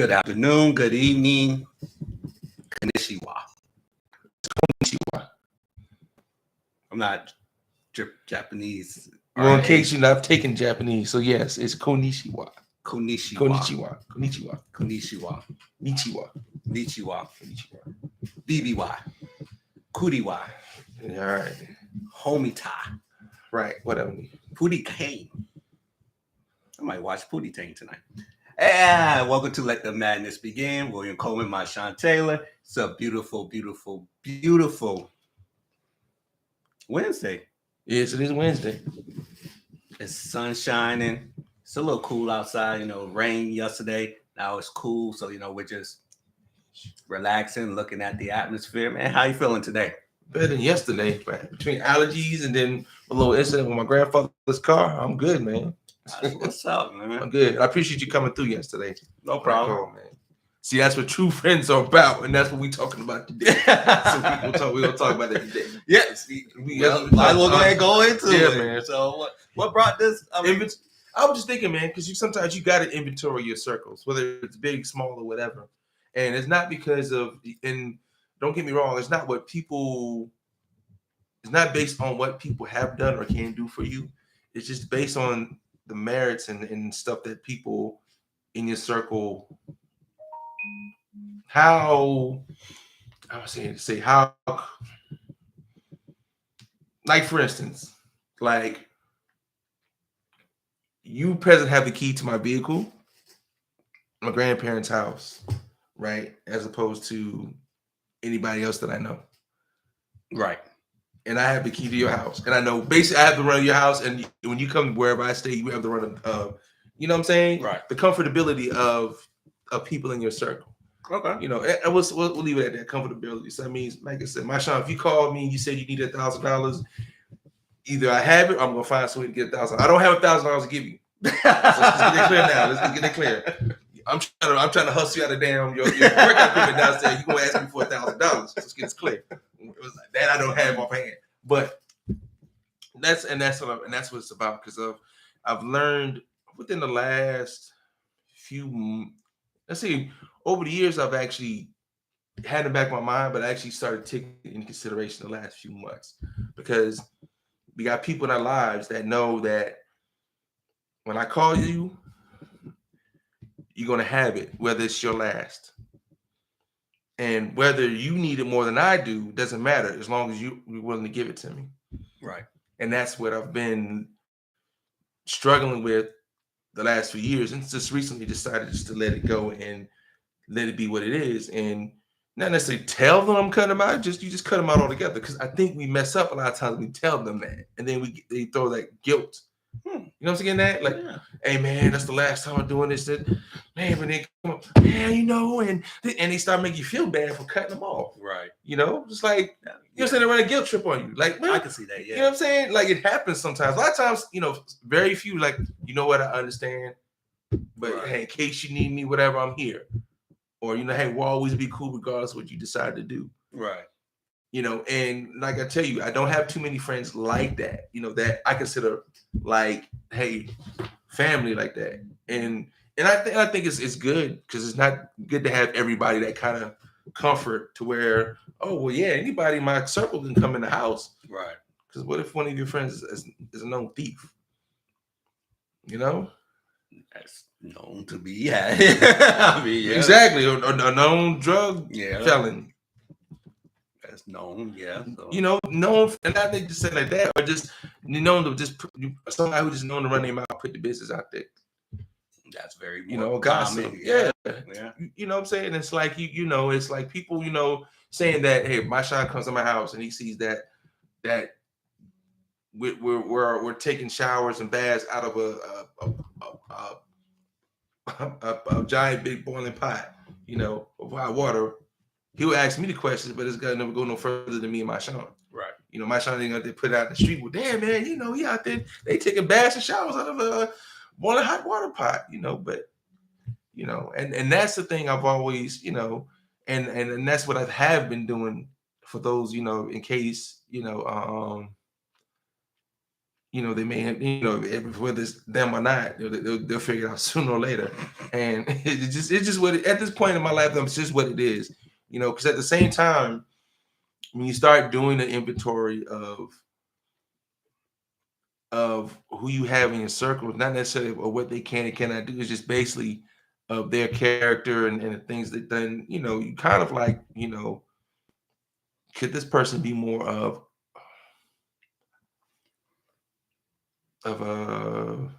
Good afternoon, good evening. Konnichiwa. Konnichiwa. I'm not Japanese. Well, in case you're not taking Japanese, so yes, it's konnichiwa. Konnichiwa. Konnichiwa. Konnichiwa. Konnichiwa. Nichiwa. Nichiwa. Konnichiwa. BBY. Kuriwa. All right. Homita. Right. Whatever. Pootie Kane. I might watch Pootie Tang tonight. And welcome to Let the Madness Begin. William Coleman, Marshawn Taylor. It's a beautiful, beautiful, beautiful Wednesday. Yes, it is Wednesday. It's sun shining. It's a little cool outside. Rain yesterday. Now it's cool. So, we're just relaxing, looking at the atmosphere. Man, how you feeling today? Better than yesterday. But between allergies and then a little incident with my grandfather's car, I'm good, man. That's what's up, man? I'm good. I appreciate you coming through yesterday. No problem. Cool, man. See, that's what true friends are about, and that's what we're talking about today. So we're gonna talk about that today. Yes. Might as well go into it. Man. So what brought this? I was just thinking, man, because sometimes you got to inventory your circles, whether it's big, small, or whatever. And it's not because of, and don't get me wrong, it's not based on what people have done or can do for you. It's just based on the merits and stuff that people in your circle, how, like for instance, like you present have the key to my vehicle, my grandparents' house, right? As opposed to anybody else that I know. Right. And I have the key to your house. And I know basically I have the run of your house. And when you come wherever I stay, you have the run of you know what I'm saying? Right. The comfortability of people in your circle. Okay. And we'll leave it at that comfortability. So that means, like I said, Marshawn, if you called me and you said you need $1,000, either I have it or I'm gonna find some way to get $1,000. I don't have $1,000 to give you. So let's get it clear now. Let's get it clear. I'm trying to hustle you out of damn your workout equipment downstairs. You're gonna ask me for $1,000. Let's get it clear. It was like that I don't have offhand. But that's what it's about, because I've learned within the last few, let's see, over the years I've actually had in the back of my mind, but I actually started taking into consideration the last few months, because we got people in our lives that know that when I call you, you're going to have it, whether it's your last. And whether you need it more than I do, doesn't matter, as long as you're willing to give it to me. Right. And that's what I've been struggling with the last few years. And just recently decided just to let it go and let it be what it is. And not necessarily tell them I'm cutting them out, you just cut them out altogether. Because I think we mess up a lot of times. We tell them that, and then they throw that guilt. You know what I'm saying? That like, yeah. Hey man, that's the last time I'm doing this. That man, when they come up, man, and they start making you feel bad for cutting them off. Right. Just like you know, saying they run a guilt trip on you. Like, man, I can see that. Yeah. You know what I'm saying? Like, it happens sometimes. A lot of times, very few. Like, you know what? I understand, but right. Hey, in case you need me, whatever, I'm here. Or hey, we'll always be cool regardless of what you decide to do. Right. And like I tell you, I don't have too many friends like that, that I consider like, hey, family like that. And I think it's good, because it's not good to have everybody that kind of comfort to where, oh, well, yeah, anybody in my circle can come in the house. Right. Because what if one of your friends is a known thief? That's known to be, yeah. I mean, yeah. Exactly. Or a known drug felon. That's known, yeah. So. Known, and I think just say like that, or just known to just somebody who just known to run their mouth, put the business out there. That's very gossip. Yeah. You know what I'm saying? It's like it's like people saying that, hey, my shot comes to my house and he sees that we're taking showers and baths out of a giant big boiling pot, of hot water. He'll ask me the questions, but it's got to never go no further than me and Marshawn. Right. Marshawn ain't got to put it out in the street. Well, damn, man, he out there, they taking baths and showers out of a boiling hot water pot, but, and that's the thing I've always, and that's what I have been doing for those, in case, you know, they may, you know, whether it's them or not, they'll figure it out sooner or later. And it's just what at this point in my life, it's just what it is, you know. Because at the same time, when you start doing the inventory of who you have in your circle, not necessarily of what they can and cannot do, it's just basically of their character and the things they've done. You know, you kind of like, you know, could this person be more of a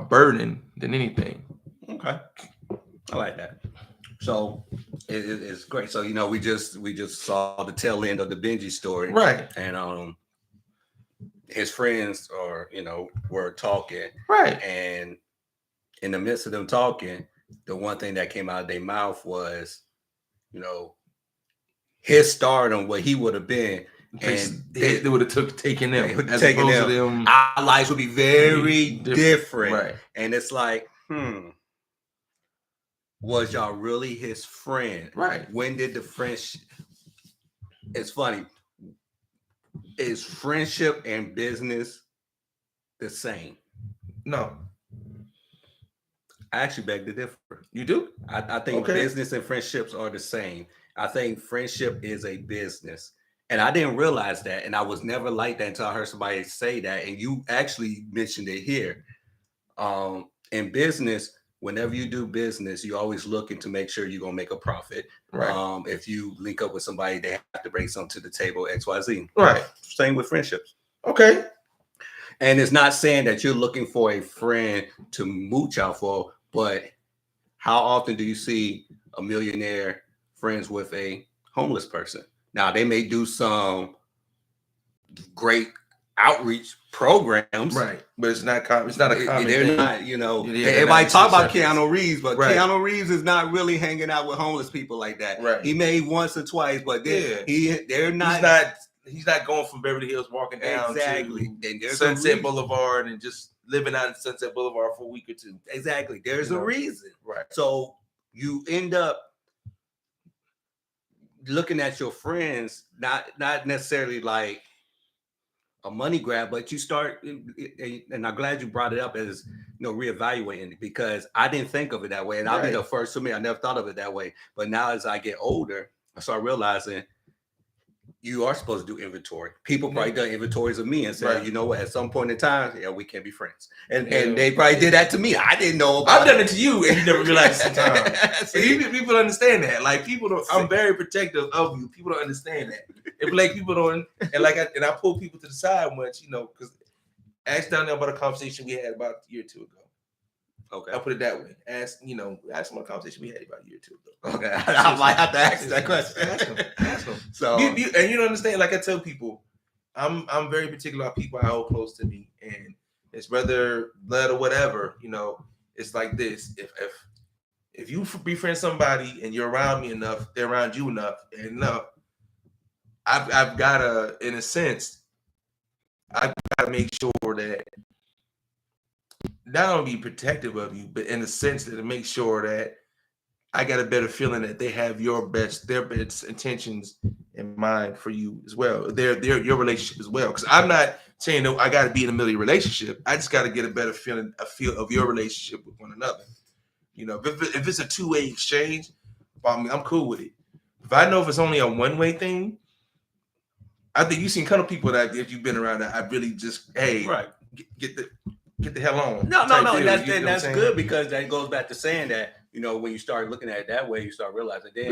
burden than anything? Okay, I like that. So it's great. So you know, we just saw the tail end of the Benji story, Right? And his friends were talking, Right. and in the midst of them talking, the one thing that came out of their mouth was, you know, his stardom, what he would have been. And they would have taken them as opposed to them. Our lives would be very different. Right. And it's like, was y'all really his friend? Right. When did the friendship? It's funny. Is friendship and business the same? No. I actually beg to differ. You do? I think business and friendships are the same. I think friendship is a business. And I didn't realize that. And I was never like that until I heard somebody say that. And you actually mentioned it here. In business, whenever you do business, you're always looking to make sure you're going to make a profit. Right. If you link up with somebody, they have to bring something to the table, XYZ. Right. Same with friendships. Okay. And it's not saying that you're looking for a friend to mooch out for, but how often do you see a millionaire friends with a homeless person? Now, they may do some great outreach programs, right? But it's not a common they're thing. Not, you know. Everybody talk about Keanu Reeves, but Keanu Reeves is not really hanging out with homeless people like that. Right. He may once or twice, but they're not. He's not going from Beverly Hills walking down to Sunset Boulevard and just living out in Sunset Boulevard for a week or two. Exactly. There's a reason. Right. So you end up looking at your friends, not necessarily like a money grab, but you start, and I'm glad you brought it up as, reevaluating it, because I didn't think of it that way. And I'll be the first to admit, I never thought of it that way. But now as I get older, I start realizing you are supposed to do inventory. People probably done inventories of me and said, you know what, at some point in time, we can't be friends. And they probably did that to me. I didn't know about I've done it to you and you never realized it sometimes. People understand that. Like, people don't, I'm very protective of you. People don't understand that. If like people don't, and I pull people to the side once, because ask down there about a conversation we had about a year or two ago. Okay. I'll put it that way. Ask them about a conversation we had about a year or two ago. Okay. I might have to ask that question. Ask them. So and you don't understand, like I tell people, I'm very particular about people I hold close to me. And it's whether blood or whatever, it's like this. If you befriend somebody and you're around me enough, they're around you enough, I've gotta, in a sense, I've gotta make sure that not only be protective of you, but in the sense that to make sure that I got a better feeling that they have their best intentions in mind for you as well. Your relationship as well. Because I'm not saying that I got to be in the middle of your relationship. I just got to get a better feel of your relationship with one another. If it's a two-way exchange, I'm cool with it. If I know if it's only a one-way thing, I think you've seen kind of people that if you've been around that I really just get the hell on. No. That's good, because that goes back to saying that, when you start looking at it that way, you start realizing then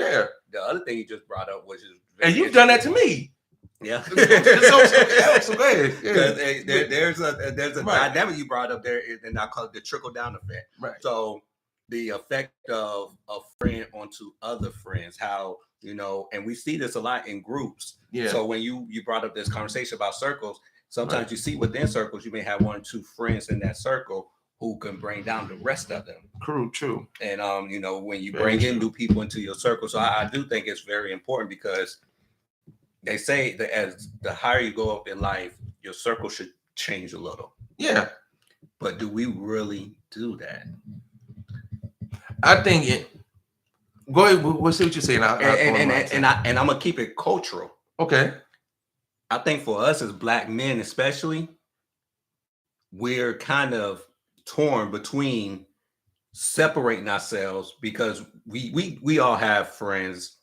the other thing you just brought up, which is, and you've done that to me. Yeah. so go ahead. Yeah. There's a dynamic you brought up there, and I call it the trickle down effect. Right. So the effect of a friend onto other friends, how, and we see this a lot in groups. Yeah. So when you brought up this conversation about circles, sometimes you see within circles, you may have one or two friends in that circle who can bring down the rest of them. True. And when you bring in new people into your circle, so I do think it's very important, because they say that as the higher you go up in life, your circle should change a little. Yeah. But do we really do that? I think go ahead. We'll see what you're saying. And I'm gonna keep it cultural. Okay. I think for us as Black men, especially, we're kind of torn between separating ourselves because we all have friends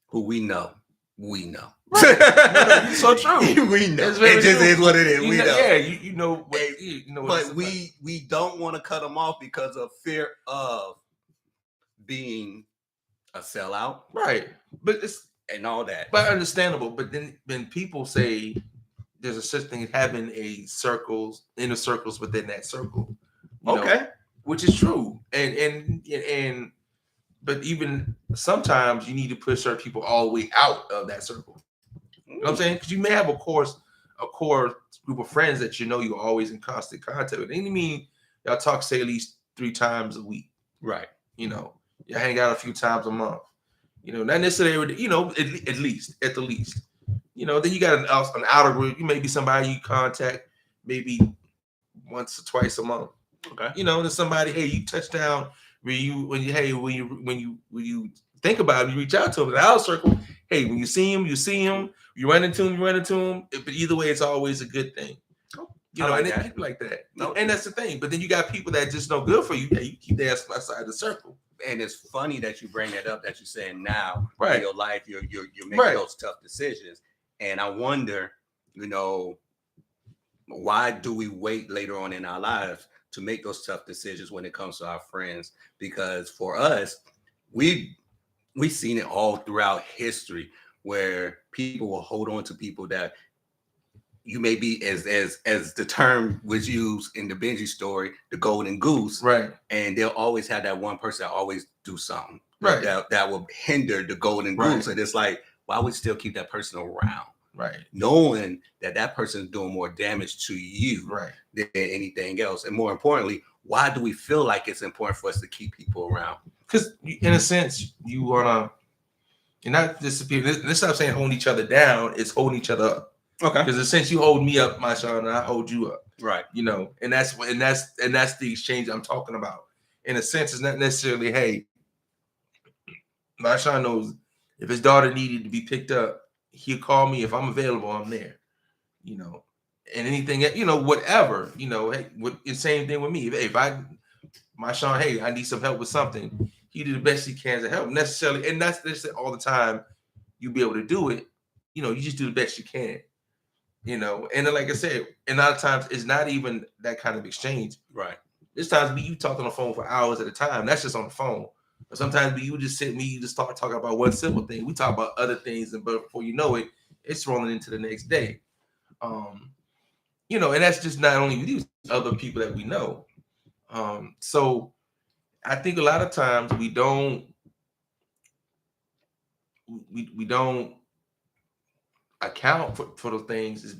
who we know. Right. No, it's so true. We know. It's very It just true. is what it is. You We know, know. yeah, you know what, Hey, you know what But it's about. we don't want to cut them off because of fear of being a sellout Right. But it's and all that. but understandable. But then when people say there's a such thing as having a inner circles within that circle, you know, Okay. which is true. And but even sometimes you need to push certain people all the way out of that circle. You know what I'm saying? Because you may have a core group of friends that you know you're always in constant contact with. And you mean y'all talk say at least 3 times a week. Right. You know, you hang out a few times a month. You know, not necessarily. You know, at the least. You know, then you got an outer group. You may be somebody you contact maybe once or twice a month. Okay. You know, there's somebody. Hey, you touch down. When you think about it, you reach out to them in the outer circle. Hey, when you see him, you see him. You run into him. But either way, it's always a good thing. You know, like and people like that. No, and that's the thing. But then you got people that just no good for you. Yeah, you keep their ass outside the circle. And it's funny that you bring that up. That you're saying now, right, in your life, you're making right. those tough decisions. And I wonder, you know, why do we wait later on in our lives to make those tough decisions when it comes to our friends? Because for us, we've seen it all throughout history where people will hold on to people that you may be, as the term was used in the Benji story, the golden goose, right? And they'll always have that one person that always do something, right, that will hinder the golden goose. And it's like, why would you still keep that person around, right? Knowing that person is doing more damage to you, right, than anything else. And more importantly, why do we feel like it's important for us to keep people around? Because in a sense, you wanna, you're not disappear. Let's stop saying holding each other down. It's holding each other up. Okay. Because in a sense, you hold me up, my son, and I hold you up. Right. You know, and that's the exchange I'm talking about. In a sense, it's not necessarily, hey, my son knows if his daughter needed to be picked up, he'll call me. If I'm available, I'm there. You know, and anything, you know, whatever, you know, hey, the same thing with me. If my son, hey, I need some help with something, he do the best he can to help. Necessarily, and that's all the time. You be able to do it. You know, you just do the best you can. You know, and then, like I said, and a lot of times it's not even that kind of exchange. Right. There's times you talk on the phone for hours at a time. That's just on the phone. But sometimes you just you just start talking about one simple thing. We talk about other things, and but before you know it, it's rolling into the next day. You know, and that's just not only with you, other people that we know. So I think a lot of times we don't account for those things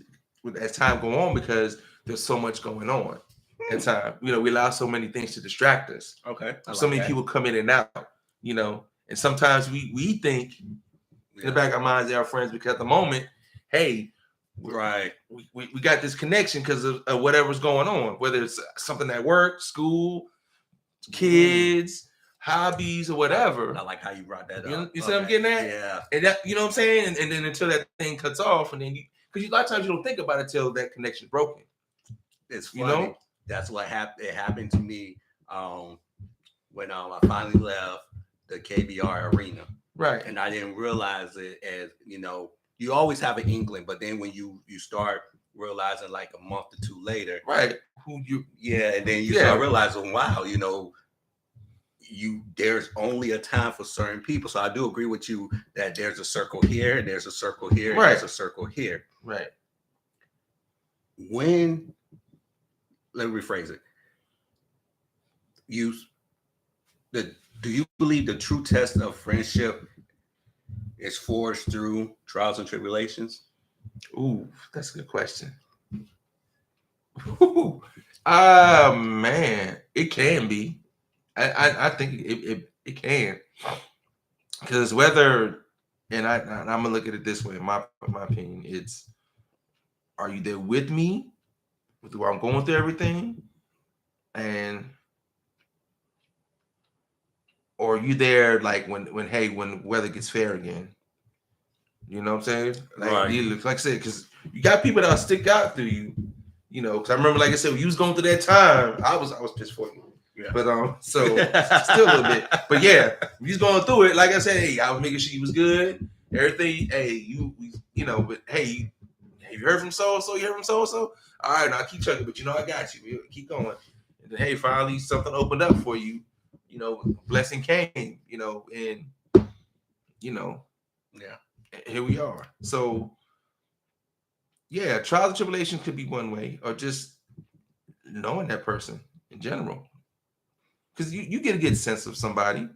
as time go on because there's so much going on at time. You know, we allow so many things to distract us. Okay. So many people come in and out, you know, and sometimes we think in the back of our minds they're our friends because at the moment, hey, right, we got this connection because of whatever's going on, whether it's something at work, school, kids, hobbies, or whatever. I like how you brought that up. You see what I'm getting at? Yeah. And that, you know what I'm saying? And then until that thing cuts off, and then because a lot of times you don't think about it till that connection's broken. It's funny. You know? That's what happened. It happened to me when I finally left the KBR arena. Right. And I didn't realize it as, you know, you always have an inkling, but then when you start realizing like a month or two later, right, and then you start realizing, wow, you know, there's only a time for certain people. So I do agree with you that there's a circle here, and there's a circle here, and there's a circle here. Right. Let me rephrase it. Do you believe the true test of friendship is forged through trials and tribulations? Ooh, that's a good question. Man, it can be. I think it can, because whether, and I'm gonna look at it this way. In my opinion, it's, are you there with me while I'm going through everything, or are you there like when weather gets fair again? You know what I'm saying? Like, right. Like I said, because you got people that'll stick out through you. You know, because I remember, like I said, when you was going through that time, I was pissed for you. Yeah. But so still a little bit. But yeah, when you was going through it, like I said, hey, I was making sure you was good. Everything, hey, you know, but hey, have you heard from so and so? You heard from so and so? All right, now keep checking, but you know I got you. Keep going. And then hey, finally something opened up for you. You know, blessing came. You know, and you know, yeah, here we are. So yeah, trials and tribulations could be one way, or just knowing that person in general, because you get a good sense of somebody.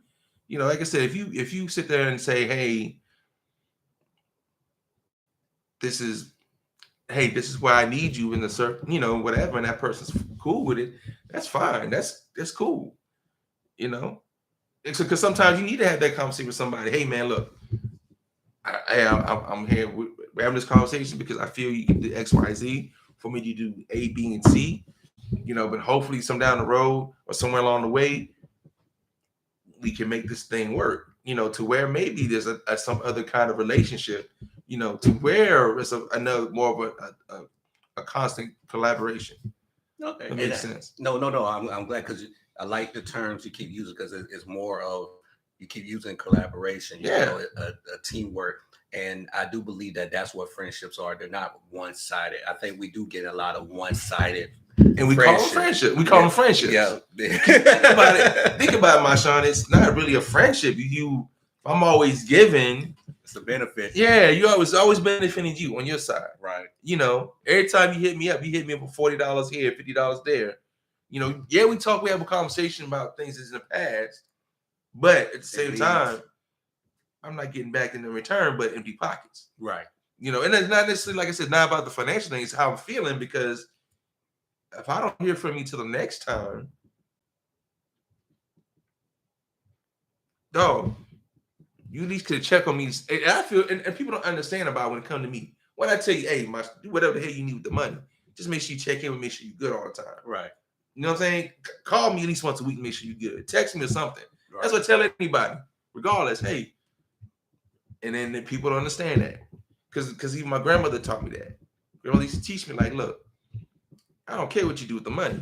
You know, like I said, if you sit there and say, hey, this is where I need you in the certain, you know, whatever, and that person's cool with it, that's fine. That's cool. You know, because sometimes you need to have that conversation with somebody. Hey, man, look, I'm here. We're having this conversation because I feel you can do X, Y, Z. For me to do A, B, and C. You know, but hopefully, some down the road or somewhere along the way, we can make this thing work. You know, to where maybe there's some other kind of relationship. You know, to where it's another more of a constant collaboration. Okay, that makes sense. No. I'm glad because I like the terms you keep using because it's more of you keep using collaboration. You know, a teamwork, and I do believe that that's what friendships are. They're not one-sided. I think we do get a lot of one-sided. And we call them friendship. We call them friendships. Yeah. Think about it, Marshawn. It's not really a friendship. I'm always giving. It's a benefit. Yeah, you always benefiting you on your side. Right. You know, every time you hit me up for $40 here, $50 there. You know, yeah, we have a conversation about things that's in the past, but at the same time, I'm not getting back in the return, but empty pockets. Right. You know, and it's not necessarily, like I said, not about the financial thing, it's how I'm feeling, because if I don't hear from you till the next time, dog, you at least could check on me. And I feel, and people don't understand about when it comes to me. When I tell you, hey, do whatever the hell you need with the money, just make sure you check in with me, make sure you're good all the time. Right. You know what I'm saying? Call me at least once a week, make sure you're good. Text me or something. Right. That's what I tell anybody, regardless. Hey, and then people don't understand that, because even my grandmother taught me that. Grandmother used to teach me, like, look, I don't care what you do with the money.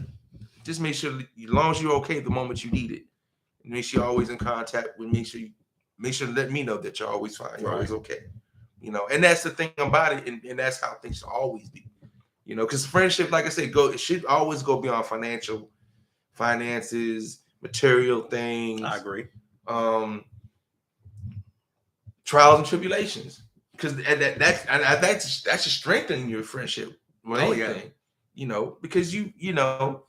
Just make sure, as long as you're okay the moment you need it, and make sure you're always in contact with me. Make sure to let me know that you're always fine, you're always okay. You know, and that's the thing about it, and that's how things should always be. You know, because friendship, like I said, it should always go beyond finances, material things. I agree. Trials and tribulations, because that's just strengthening your friendship. You know, because you know,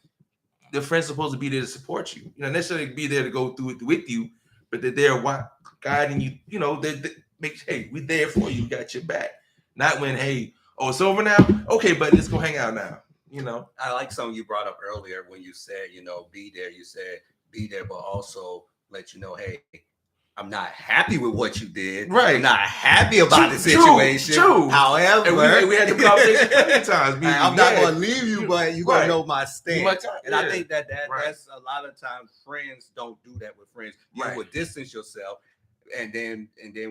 the friend's supposed to be there to support you. You know, necessarily be there to go through it with you, but they're there guiding you. You know, hey, we're there for you. We got your back. Not when, hey, oh, it's over now. Okay, but let's go hang out now. You know, I like something you brought up earlier when you said, you know, be there. You said be there, but also let you know, hey, I'm not happy with what you did. Right. I'm not happy about the situation. True. However, we had the conversation many times. I'm not going to leave you, but you're going to know my stance. And I think that's a lot of times friends don't do that with friends. You would distance yourself and then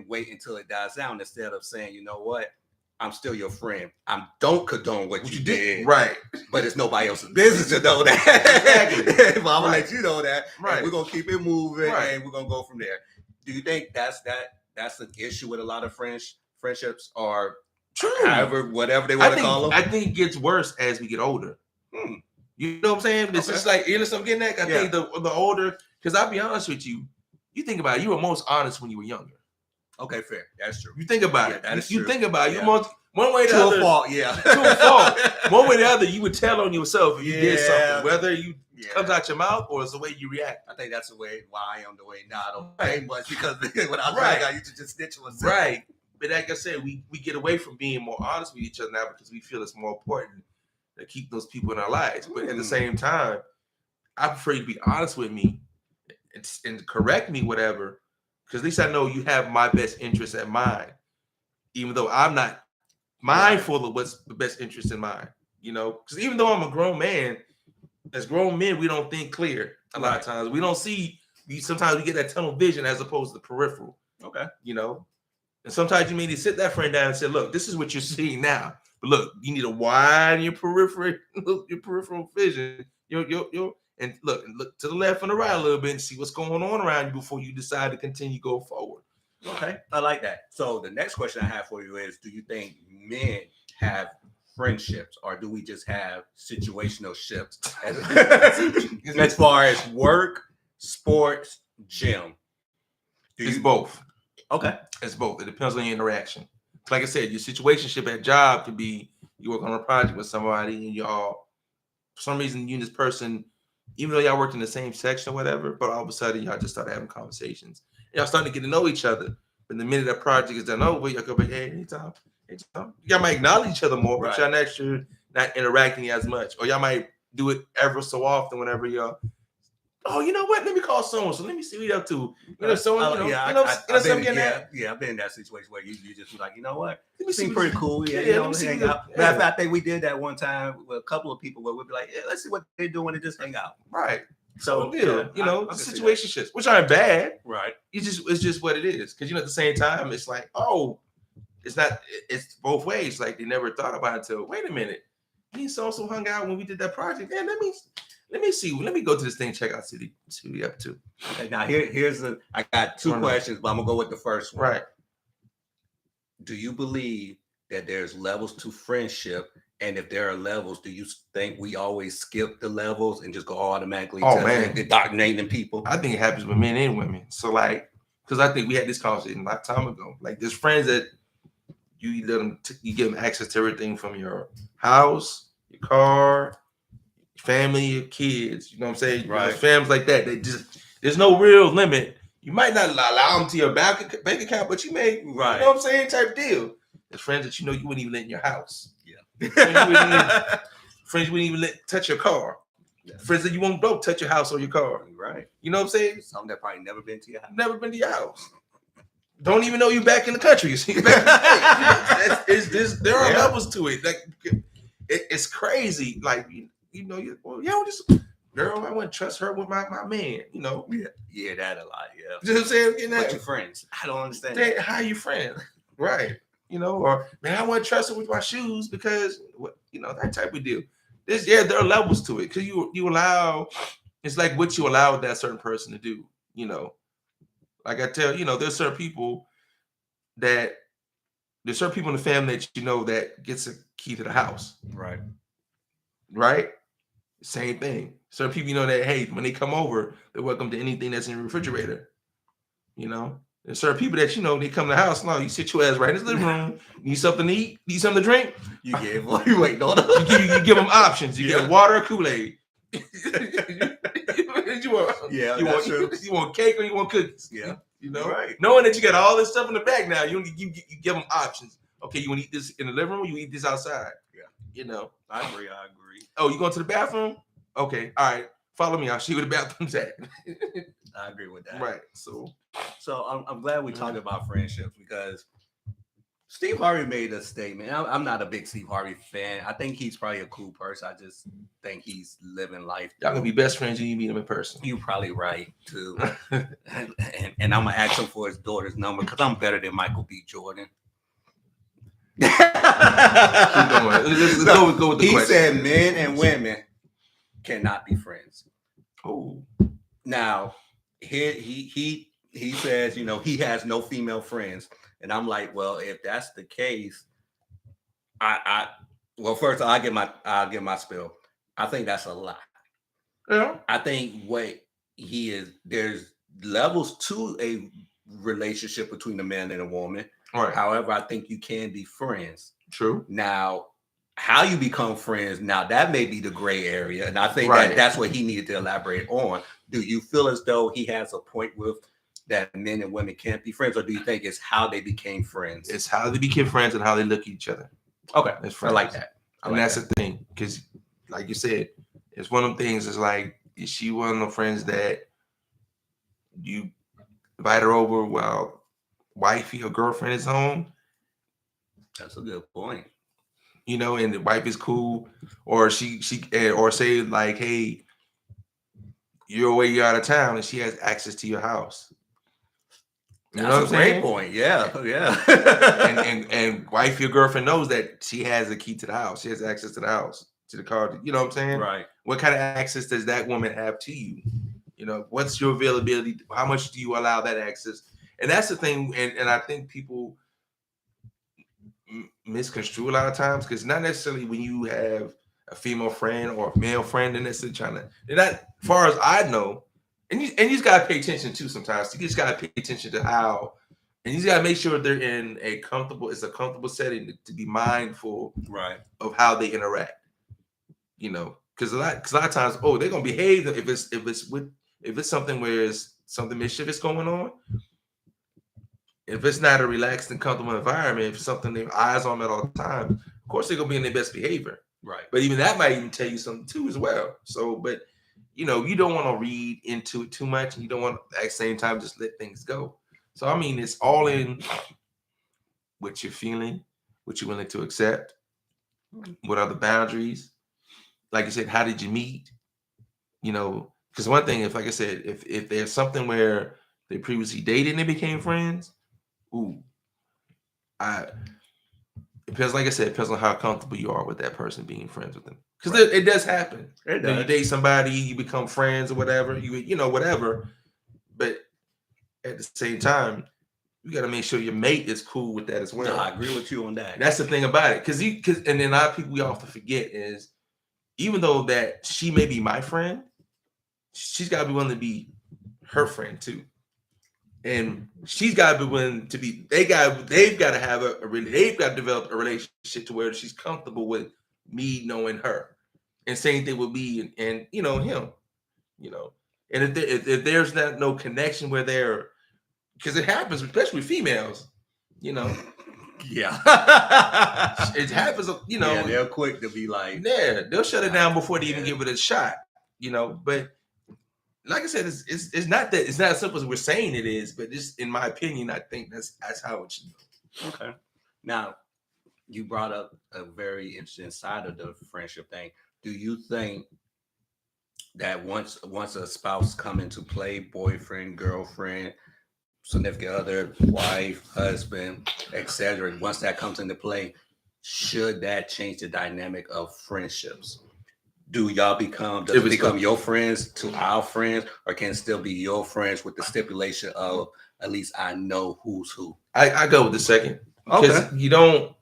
wait until it dies down instead of saying, you know what? I'm still your friend. I don't condone what you did. Right. But it's nobody else's business to know that. Exactly. But I'm going to let you know that. Right. We're going to keep it moving and we're going to go from there. Do you think that's an issue with a lot of friendships, or true? However, whatever they want to call them. I think it gets worse as we get older. You know what I'm saying? It's just like, you know what I'm getting at? I think the older, because I'll be honest with you, you think about it, you were most honest when you were younger. Okay, fair. That's true. You think about it. That is you true. think about it. You most one way or the other. To a fault, yeah. To a fault. One way or the other, you would tell on yourself if you did something, whether you comes out your mouth or it's the way you react. I think that's the way why I am the way now. I don't say much because when I was young, I used to just snitch myself. Right. But like I said, we get away from being more honest with each other now because we feel it's more important to keep those people in our lives. But at the same time, I prefer you to be honest with me and correct me, whatever, because at least I know you have my best interest at mind, even though I'm not mindful of what's the best interest in mind. You know, because even though I'm a grown man, as grown men, we don't think clear a lot of times. We don't see. Sometimes we get that tunnel vision as opposed to the peripheral. Okay. You know, and sometimes you may need to sit that friend down and say, "Look, this is what you're seeing now. But look, you need to widen your peripheral vision. And look to the left and the right a little bit and see what's going on around you before you decide to continue go forward. Okay, I like that. So the next question I have for you is: do you think men have friendships, or do we just have situational ships as far as work, sports, gym? It's both. Okay. It's both. It depends on your interaction. Like I said, your situationship at job could be you work on a project with somebody and y'all, for some reason, you and this person, even though y'all worked in the same section or whatever, but all of a sudden y'all just start having conversations. Y'all starting to get to know each other. But the minute that project is done over, y'all go back, hey, anytime. Y'all might acknowledge each other more, but y'all not interacting as much. Or y'all might do it ever so often whenever y'all, oh, you know what? Let me call someone. So let me see what you're up to. You know, someone, I've been in that situation where you just be like, you know what? It seems pretty cool. Yeah, let me see. Hang out. Matter of fact, I think we did that one time with a couple of people where we'd be like, yeah, let's see what they're doing and just hang out. Right. So situationships, which aren't bad. Right. It's just what it is. Because at the same time, it's like, oh, it's both ways. Like they never thought about it until, wait a minute. Me and so hung out when we did that project. Man, let me see. Let me go to this thing, check out see what we up to. Okay, now I got two questions, but I'm gonna go with the first one. Right. Do you believe that there's levels to friendship? And if there are levels, do you think we always skip the levels and just go automatically to indoctrinating people? I think it happens with men and women. So like, because I think we had this conversation a long time ago. Like there's friends that you give them access to everything from your house, your car, family, your kids. You know what I'm saying? Right. Families like that. There's no real limit. You might not allow them to your bank account, but you may, you know what I'm saying, type deal. There's friends that you wouldn't even let in your house. Yeah. Friends you wouldn't even let touch your car. Yeah. Friends that you won't both touch your house or your car. Right. You know what I'm saying? Some that probably never been to your house. Never been to your house. Don't even know you back in the country. You see, there are levels to it. Like it's crazy. Like girl, I wouldn't trust her with my man. You know. Yeah, that a lot. Yeah. You know what I'm saying? But your friends, I don't understand. That. How you friends? Right. Or man, I wouldn't trust her with my shoes because that type of deal. There are levels to it because you allow. It's like what you allow that certain person to do. Like I tell there's certain people in the family that that gets a key to the house. Right. Right. Same thing. Certain people that hey, when they come over, they're welcome to anything that's in the refrigerator. There's certain people that they come to the house. No, you sit your ass right in the living room. Need something to eat? Need something to drink? You wait, no. You give them options. You get water or Kool-Aid. You want cake or you want cookies? Yeah. Right. Knowing that you got all this stuff in the bag now, you give them options. Okay, you want to eat this in the living room? You eat this outside. Yeah. I agree. Oh, you going to the bathroom? Okay. All right. Follow me. I'll show you where the bathroom's at. I agree with that. Right. So I'm glad we talked about friendships because Steve Harvey made a statement. I'm not a big Steve Harvey fan. I think he's probably a cool person. I just think he's living life. Y'all gonna be best friends when you meet him in person. You're probably right too. and I'm gonna ask him for his daughter's number because I'm better than Michael B. Jordan. Let's go with the he question. said men and women cannot be friends. Oh, now he says he has no female friends, and I'm like, well, if that's the case, first I'll give my spiel. I think that's a lie. Yeah. I think what he is, there's levels to a relationship between a man and a woman. Right. However, I think you can be friends. True. Now, how you become friends, now that may be the gray area. And I think that's what he needed to elaborate on. Do you feel as though he has a point with that men and women can't be friends? Or do you think it's how they became friends? It's how they became friends and how they look at each other. Okay. I like that. That's the thing. Because like you said, it's one of them things. It's like, is she one of the friends that you invite her over while wifey or girlfriend is home? That's a good point. And the wife is cool, or she or say like, hey, you're out of town and she has access to your house. You know what I'm saying? Great point. Yeah, yeah. and wife, your girlfriend knows that she has a key to the house. She has access to the house, to the car. You know what I'm saying? Right. What kind of access does that woman have to you? You know, what's your availability? How much do you allow that access? And that's the thing. And I think people misconstrue a lot of times, because not necessarily when you have a female friend or a male friend, they're necessarily they're not, as far as I know, and you just gotta pay attention too sometimes. You just gotta pay attention to how, and you just gotta make sure they're in a comfortable setting to be mindful Right. of how they interact. You know, because a lot of times, they're gonna behave if it's something where it's something mischievous going on. If it's not a relaxed and comfortable environment, if it's something their eyes on at all times, of course they're gonna be in their best behavior. Right. But even that might even tell you something too as well. So, but you don't want to read into it too much, and you don't want to at the same time just let things go. So I mean, it's all in what you're feeling, what you're willing to accept, what are the boundaries. Like you said, how did you meet? Because one thing, like I said, if there's something where they previously dated and they became friends, depends. Like I said, it depends on how comfortable you are with that person being friends with them. Because it does happen. It When you does. date somebody, you become friends or whatever. Whatever. But at the same time, you got to make sure your mate is cool with that as well. No, I agree with you on that. And that's the thing about it. Because and then a lot of people we often forget is, even though that she may be my friend, she's got to be willing to be her friend too. And she's got to be willing to be. They've got to have they've got to develop a relationship to where she's comfortable with me knowing her. And same thing with me and him. And if there's no connection where they're, because it happens, especially with females. Yeah. It happens. Yeah, they're quick to be like, yeah, they'll shut it down before they even give it a shot. But. Like I said, it's not as simple as we're saying it is, but just in my opinion, I think that's how it should go. Okay. Now, you brought up a very interesting side of the friendship thing. Do you think that once a spouse come into play, boyfriend, girlfriend, significant other, wife, husband, etc., once that comes into play, should that change the dynamic of friendships? Do y'all become your friends to our friends, or can it still be your friends with the stipulation of at least I know who's who? I go with the second. Because you don't,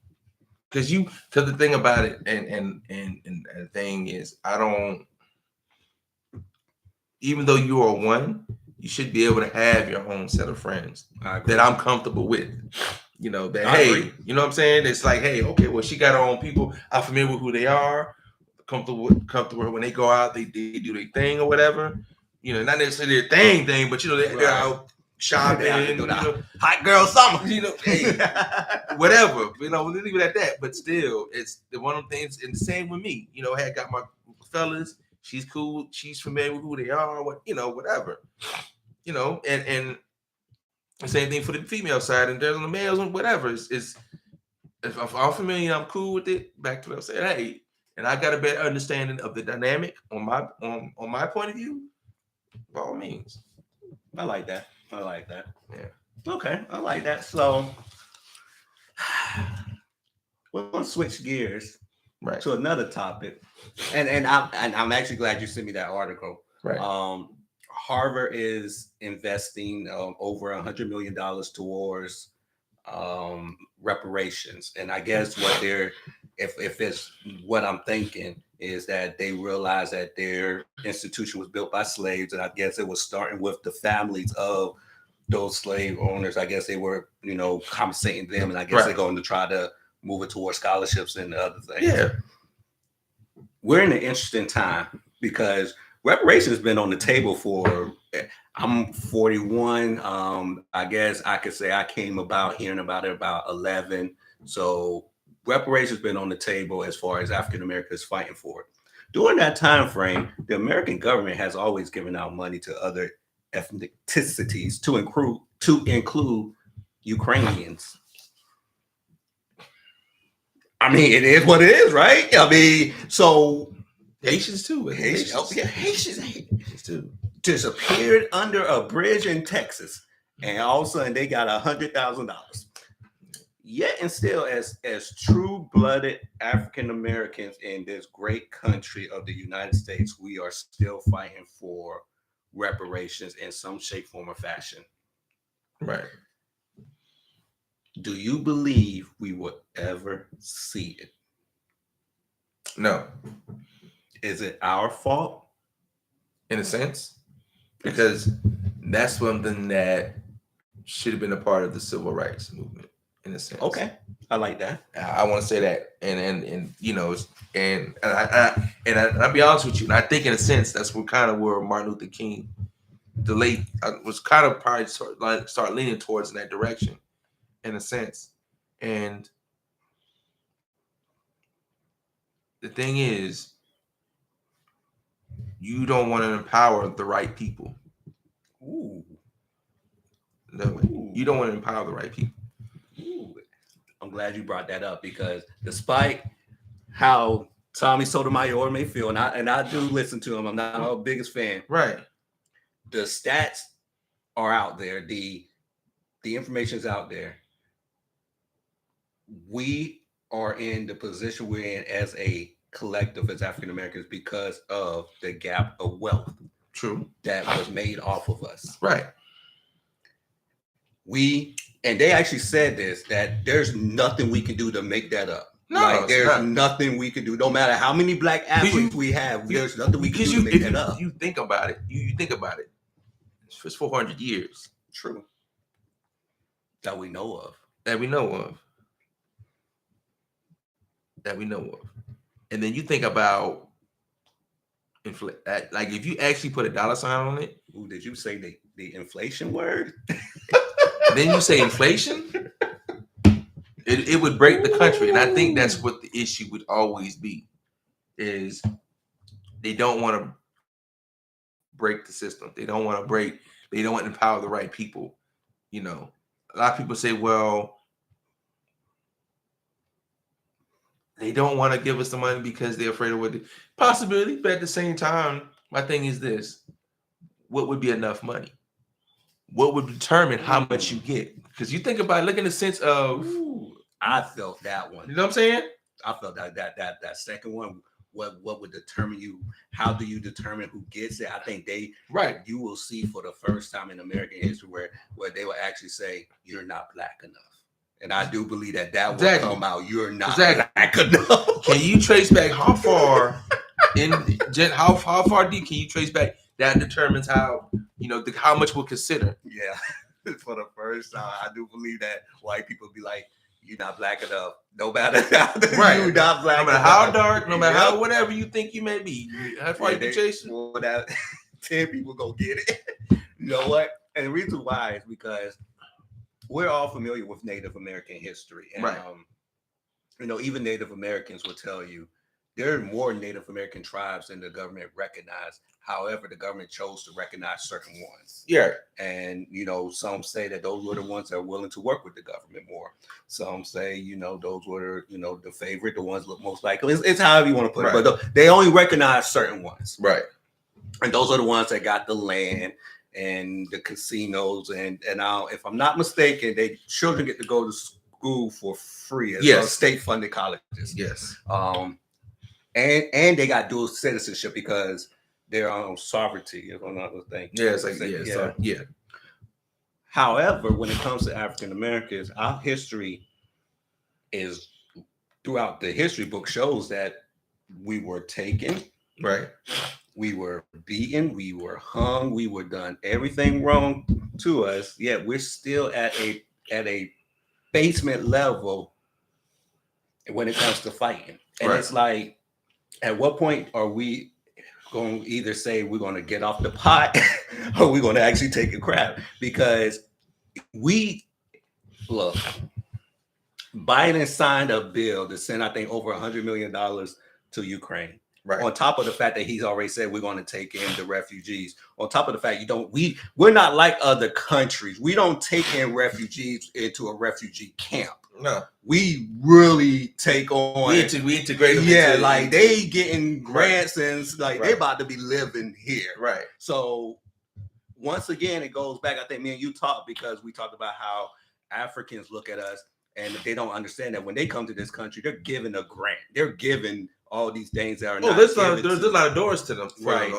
because the thing about it, and the thing is, I don't, even though you are one, you should be able to have your own set of friends that I'm comfortable with. Hey, you know what I'm saying? It's like, hey, okay, well, she got her own people. I'm familiar with who they are. Comfortable when they go out, they do their thing or whatever. Not necessarily their thing, but they're out shopping. Hot girl summer. Hey, whatever. We'll leave it at that. But still, it's one of the things. And the same with me. I had got my fellas. She's cool. She's familiar with who they are. Whatever. And the same thing for the female side. And there's on the males and whatever. It's if I'm familiar, I'm cool with it. Back to what I said. Hey. And I got a better understanding of the dynamic on my point of view. By all means, I like that. Yeah. Okay, I like that. So we're gonna switch gears to another topic, and I'm actually glad you sent me that article. Right. Harvard is investing over $100 million towards reparations, and I guess what they're if it's what I'm thinking is that they realize that their institution was built by slaves, and I guess it was starting with the families of those slave owners. I guess they were compensating them, and I guess they're going to try to move it towards scholarships and other things. Yeah, we're in an interesting time because reparations has been on the table for. I'm 41. I guess I could say I came about hearing about it about 11. So reparations been on the table as far as African Americans fighting for it. During that time frame, the American government has always given out money to other ethnicities to include Ukrainians. I mean, it is what it is, right? I mean, so Haitians too. Haitians too. Disappeared Disappeared under a bridge in Texas. and all of a sudden they got $100,000. Yet and still, as true-blooded African Americans in this great country of the United States, we are still fighting for reparations in some shape, form, or fashion. Right. Do you believe we will ever see it? No. Is it our fault? In a sense, because that's something that should have been a part of the civil rights movement. In a sense. Okay, I like that. I want to say that, and you know, and I'll be honest with you, and I think in a sense that's where Martin Luther King, the late, was kind of probably start leaning towards in that direction, in a sense. And the thing is, you don't want to empower the right people. Ooh. No, you don't want to empower the right people. Ooh. I'm glad you brought that up, because despite how Tommy Sotomayor may feel, and I do listen to him, I'm not our biggest fan. Right. The stats are out there. The information is out there. We are in the position we're in as a collective, as African Americans, because of the gap of wealth. True. That was made off of us. Right. And they actually said this, that there's nothing we can do to make that up. No, like, there's nothing we can do. No matter how many black athletes we have, there's nothing we can do to make that up. You think about it. You think about it. It's 400 years. True. That we know of. That we know of. And then you think about like if you actually put a dollar sign on it. Ooh, did you say the inflation word? Then you say inflation, it would break the country. And I think that's what the issue would always be, is they don't want to break the system. They don't want to empower the right people. You know, a lot of people say, well, they don't want to give us the money because they're afraid of what possibility. But at the same time, my thing is this: what would be enough money? What would determine how much you get? Because you think about it, look in the sense of, I felt that one. You know what I'm saying? I felt that second one. What would determine you? How do you determine who gets it? I think you will see for the first time in American history where they will actually say, you're not black enough. And I do believe that will come out. You're not black enough. Can you trace back how far how far deep can you trace back? That determines how, how much we'll consider. Yeah. For the first time, I do believe that white people be like, you're not black enough. No matter how you're not black enough. No matter how dark, no matter how whatever you think you may be. How far you can chase it? Well, 10 people go get it. You know what? And the reason why is because we're all familiar with Native American history. And, even Native Americans will tell you there are more Native American tribes than the government recognized. However, the government chose to recognize certain ones. Yeah. And, some say that those were the ones that are willing to work with the government more. Some say, those were, the favorite, the ones look most likely. It's however you want to put it. But they only recognize certain ones. Right. And those are the ones that got the land and the casinos. And now, if I'm not mistaken, children get to go to school for free as state-funded colleges. Yes. And they got dual citizenship because they're on sovereignty, if I'm not mistaken. Yeah, it's like, yeah. However, when it comes to African Americans, our history is, throughout the history book, shows that we were taken. Right. We were beaten. We were hung. We were done everything wrong to us. Yet we're still at a basement level when it comes to fighting. And it's like, at what point are we going to either say we're going to get off the pot or we're going to actually take a crap? Because Biden signed a bill to send, I think, over $100 million to Ukraine. Right. On top of the fact that he's already said we're going to take in the refugees. On top of the fact we're not like other countries. We don't take in refugees into a refugee camp. No, we really take on. We integrate them. Yeah, like they getting grants and like they about to be living here. Right. So once again, it goes back. I think me and you talked because we talked about how Africans look at us and they don't understand that when they come to this country, they're given a grant. They're given all these things that are not. There's a lot of doors to them. Right.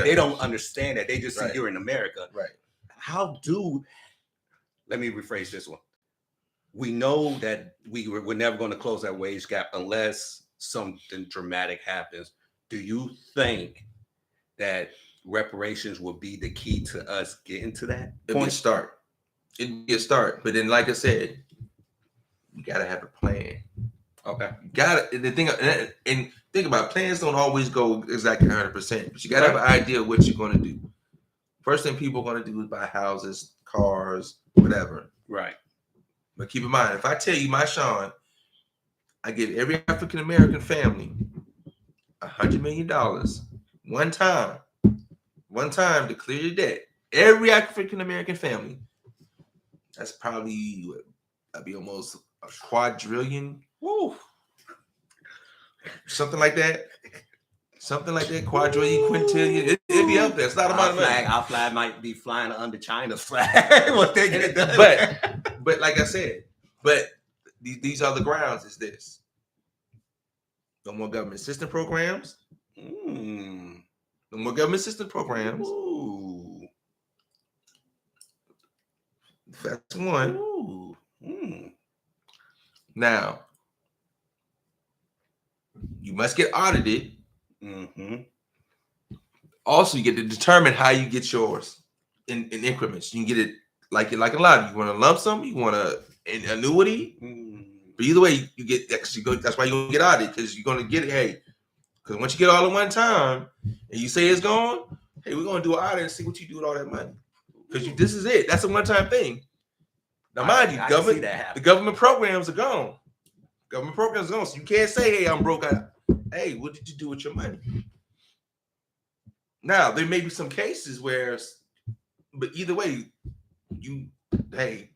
They don't understand that. They just see you're in America. Right. Let me rephrase this one. We know that we're never going to close that wage gap unless something dramatic happens. Do you think that reparations will be the key to us getting to that point? It'd be a start. But then, like I said, you got to have a plan. Okay. Think about it, plans don't always go exactly 100%, but you got to have an idea of what you're going to do. First thing people are going to do is buy houses, cars, whatever. Right. But keep in mind, if I tell you, my Sean, I give every African American family $100 million one time to clear your debt. Every African American family, that's probably that'd be almost a quadrillion. Woo. Something like that. Quadrillion, quintillion. It'd be up there. It's not a lot of money. Our flag might be flying under China's flag. What they get done. But like I said, these are the grounds. Is this? No more government assistance programs. No more government assistance programs. Ooh. That's one. Ooh. Now, you must get audited. Mm-hmm. Also, you get to determine how you get yours in increments. You can get it like a lot. You want a lump sum, you want an annuity. But either way, you get that. That's why you're gonna get audited, because you're gonna get it. Hey, because once you get all at one time and you say it's gone, hey, we're gonna do an audit and see what you do with all that money. Because this is it. That's a one-time thing. Now, mind you, the government programs are gone. So you can't say, hey, I'm broke out. Hey, what did you do with your money? Now, there may be some cases where, but either way, hey.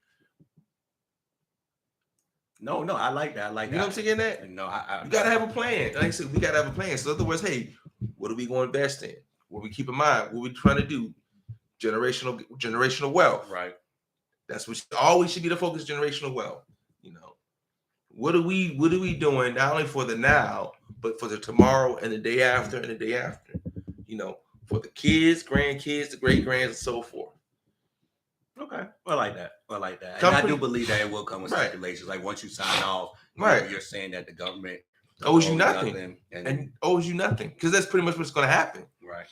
No, I like that. You know what I'm saying? That? No, you got to have a plan. Like I said, we got to have a plan. So in other words, hey, what are we going to invest in? What we keep in mind? What we trying to do? Generational wealth. Right. That's what always should be the focus, generational wealth. What are we doing not only for the now, but for the tomorrow and the day after and the day after? For the kids, grandkids, the great grands, and so forth. Okay. I like that. And I do believe that it will come with stipulations. Like once you sign off, you're saying that the government owes you nothing. And owes you nothing. Because that's pretty much what's going to happen. Right.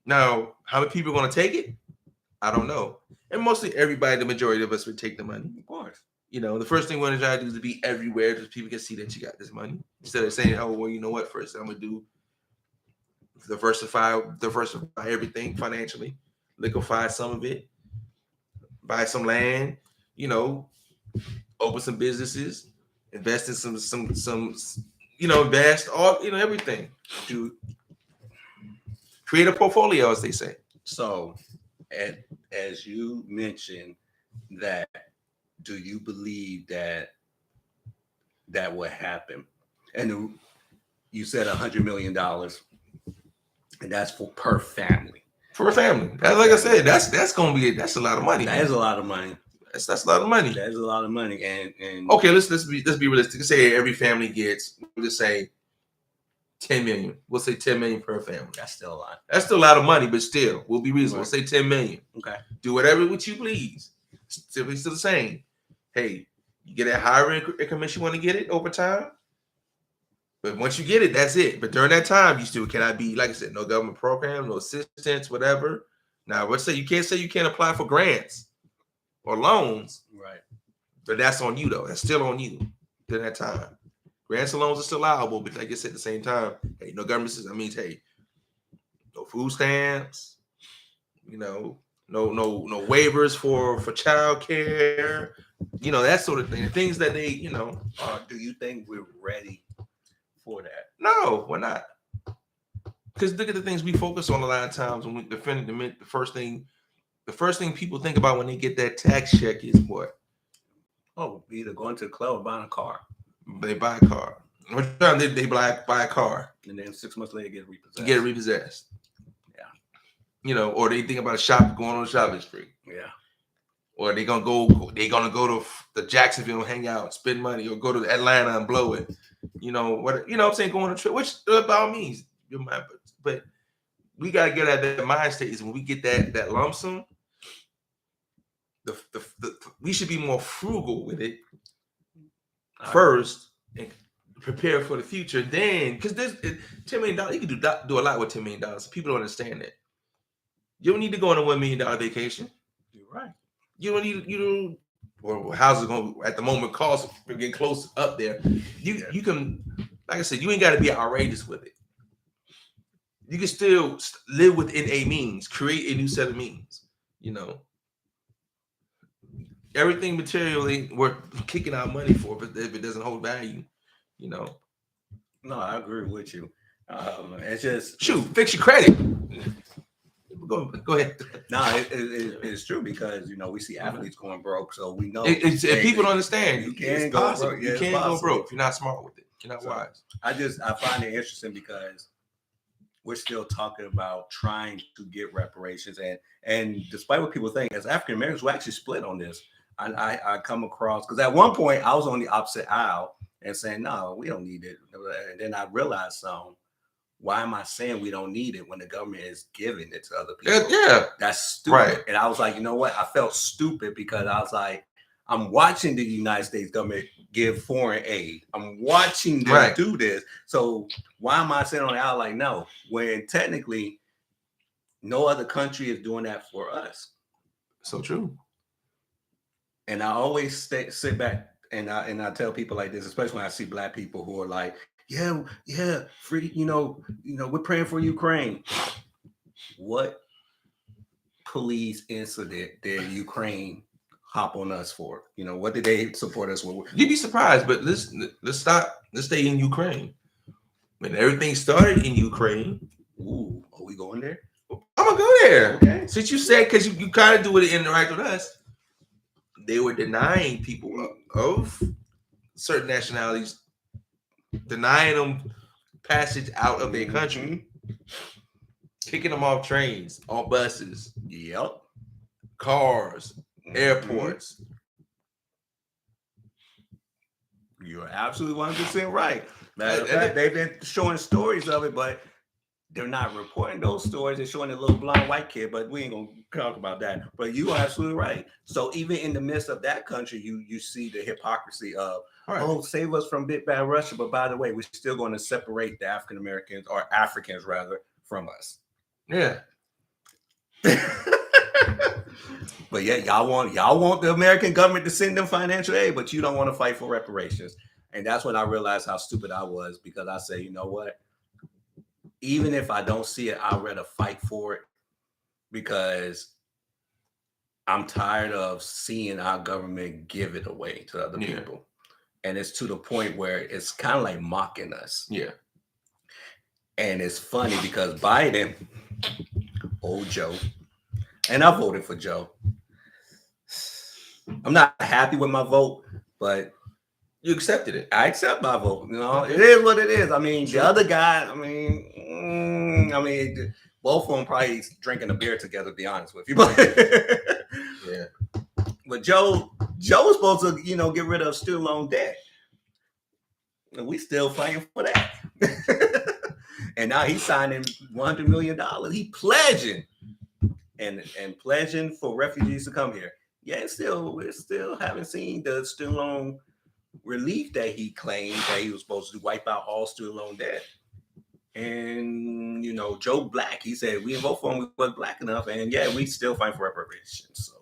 Now, how many people are going to take it? I don't know. And mostly everybody, the majority of us would take the money. Of course. The first thing we're going to try to do is to be everywhere so people can see that you got this money. Instead of saying, oh, well, you know what? First, I'm going to do diversify everything financially, liquefy some of it, buy some land, open some businesses, invest in some invest all, everything. Create a portfolio, as they say. So, as you mentioned that, do you believe that would happen? And you said $100 million, and that's per family. For a family, like I said, that's gonna be that's a lot of money. That is a lot of money. That's a lot of money. That is a lot of money. And okay, let's be realistic. Let's say every family gets, we'll just say 10 million. We'll say 10 million per family. That's still a lot. That's still a lot of money, but still, we'll be reasonable. We'll say 10 million. Okay. Do whatever which you please. Still the same. Hey, you get a higher increment you want to get it over time. But once you get it, that's it. But during that time, you still cannot be, like I said, no government program, no assistance, whatever. Now, let's say you can't apply for grants or loans. Right. But that's on you, though. That's still on you during that time. Grants and loans are still allowable, but like I said, at the same time, hey, no government system. That means, hey, no food stamps, no waivers for child care, that sort of thing. Things that they, do you think we're ready for that? No, we're not. Because look at the things we focus on a lot of times when we defend the first thing people think about when they get that tax check is what? Oh, either going to the club or buying a car. They buy a car. What time they buy a car? And then 6 months later get repossessed. Yeah. you know, or they think about going on a shopping spree. Yeah. Or they're gonna go to the Jacksonville, hang out, spend money, or go to Atlanta and blow it. You know what? You know what I'm saying? Go on a trip, which by all means, you might, but we gotta get out of that mind state. Is when we get that lump sum, we should be more frugal with it first and prepare for the future. Then, because there's $10 million, you can do a lot with $10 million. People don't understand that. You don't need to go on a $1 million vacation. You're right. You don't need or houses going at the moment costs are getting close up there. You can, like I said, you ain't got to be outrageous with it. You can still live within a means, create a new set of means. You know, everything materially we're kicking out money for, but if it doesn't hold value, you know. No, I agree with you. It's just fix your credit. Go ahead. No, it's true because, you know, we see athletes going broke, so we know people don't understand. You can't go broke. You can't go broke if you're not smart with it. You're not wise. I find it interesting because we're still talking about trying to get reparations, and despite what people think, as African Americans, we're actually split on this. I come across, because at one point I was on the opposite aisle and saying, no, we don't need it, and then I realized why am I saying we don't need it when the government is giving it to other people? Yeah. That's stupid. Right. And I was like, you know what? I felt stupid because I was like, I'm watching the United States government give foreign aid. I'm watching them do this. So why am I sitting on the aisle like, no, when technically no other country is doing that for us? So true. And I always sit back and I tell people like this, especially when I see Black people who are like, yeah, free, you know, we're praying for Ukraine. What police incident did Ukraine hop on us for? You know, what did they support us with? You'd be surprised, but let's stop. Let's stay in Ukraine. When everything started in Ukraine, ooh, are we going there? I'm gonna go there. Okay. Since you said, because you kind of do it interact with us, they were denying people of certain nationalities, denying them passage out of their country, kicking them off trains, on buses, cars, airports. You're absolutely 100% right. They've been showing stories of it, but they're not reporting those stories. They're showing a little blind white kid, but we ain't gonna talk about that. But you are absolutely right. So even in the midst of that country, you see the hypocrisy of, oh, save us from big bad Russia, but by the way, we're still going to separate the African Americans, or Africans rather, from us. Yeah. But yeah, y'all want the American government to send them financial aid, but you don't want to fight for reparations. And that's when I realized how stupid I was, because I say, you know what? Even if I don't see it, I'd rather fight for it, because I'm tired of seeing our government give it away to other people. And it's to the point where it's kind of like mocking us. Yeah. And it's funny because Biden, old Joe, and I voted for Joe. I'm not happy with my vote, but you accepted it. I accept my vote. You know, it is what it is. I mean, the other guy, I mean, both of them probably drinking a beer together, to be honest with you. But yeah. But Joe was supposed to, you know, get rid of student loan debt. And we still fighting for that. And now he's signing $100 million. He pledging and pledging for refugees to come here. Yeah, we still haven't seen the student loan relief that he claimed that he was supposed to wipe out all student loan debt. And, you know, Joe Black, he said we didn't vote for him, we wasn't Black enough. And yeah, we still fight for reparations. So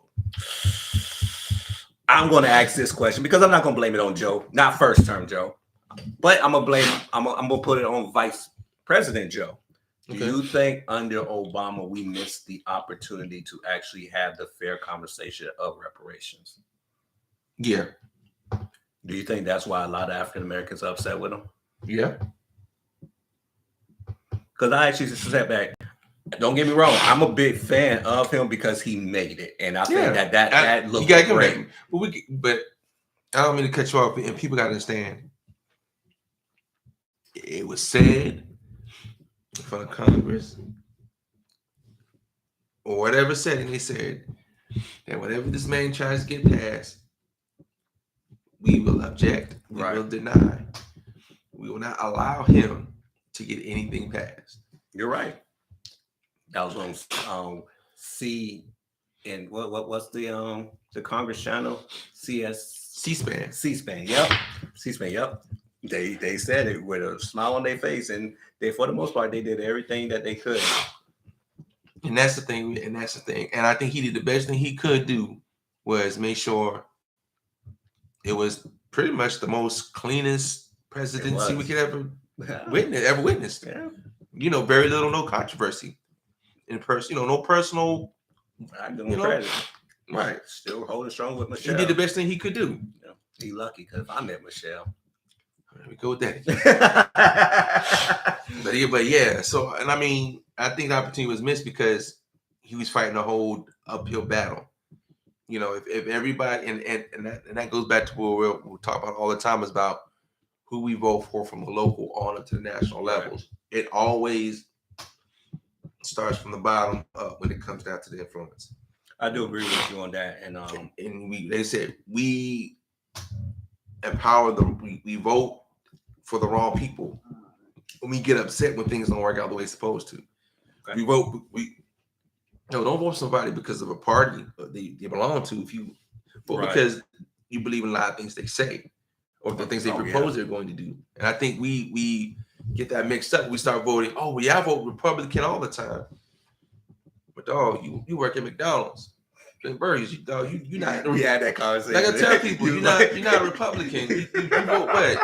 I'm going to ask this question, because I'm not going to blame it on Joe, not first term Joe, but I'm going to put it on Vice President Joe. Do you think under Obama we missed the opportunity to actually have the fair conversation of reparations? Yeah. Do you think that's why a lot of African Americans are upset with him? Yeah. Because I actually sat back. Don't get me wrong. I'm a big fan of him because he made it, and I think that looked great. But I don't mean to cut you off, and people got to understand. It was said in front of Congress. or whatever setting, they said that whenever this man tries to get passed, we will object, we will deny, we will not allow him to get anything passed. You're right. I was on C and what's the Congress channel? C-SPAN. C-SPAN. Yep. C-SPAN. Yep. They said it with a smile on their face, and they, for the most part, they did everything that they could. And that's the thing. And I think he did the best thing he could do was make sure it was pretty much the most cleanest presidency we could ever witness. Yeah. You know, very little, no controversy in person. You know, no personal. I give him credit. Right. Still holding strong with Michelle. He did the best thing he could do. Yeah. He lucky because I met Michelle. There we go with that. but yeah. So, and I mean, I think the opportunity was missed because he was fighting a whole uphill battle. You know, if everybody and that goes back to what we'll talk about all the time is about who we vote for from the local on up to the national levels. It always starts from the bottom up when it comes down to the influence. I do agree with you on that. And they said we empower them. We vote for the wrong people. When we get upset when things don't work out the way it's supposed to, we vote. Don't vote for somebody because of a party they belong to. If you vote because you believe in a lot of things they say or the things they propose they're going to do, and I think we get that mixed up. We start voting. Oh, yeah, I vote Republican all the time. But dog, you work at McDonald's, Burgers. You not. We had that conversation. Like I tell people, you're not a Republican. You vote what?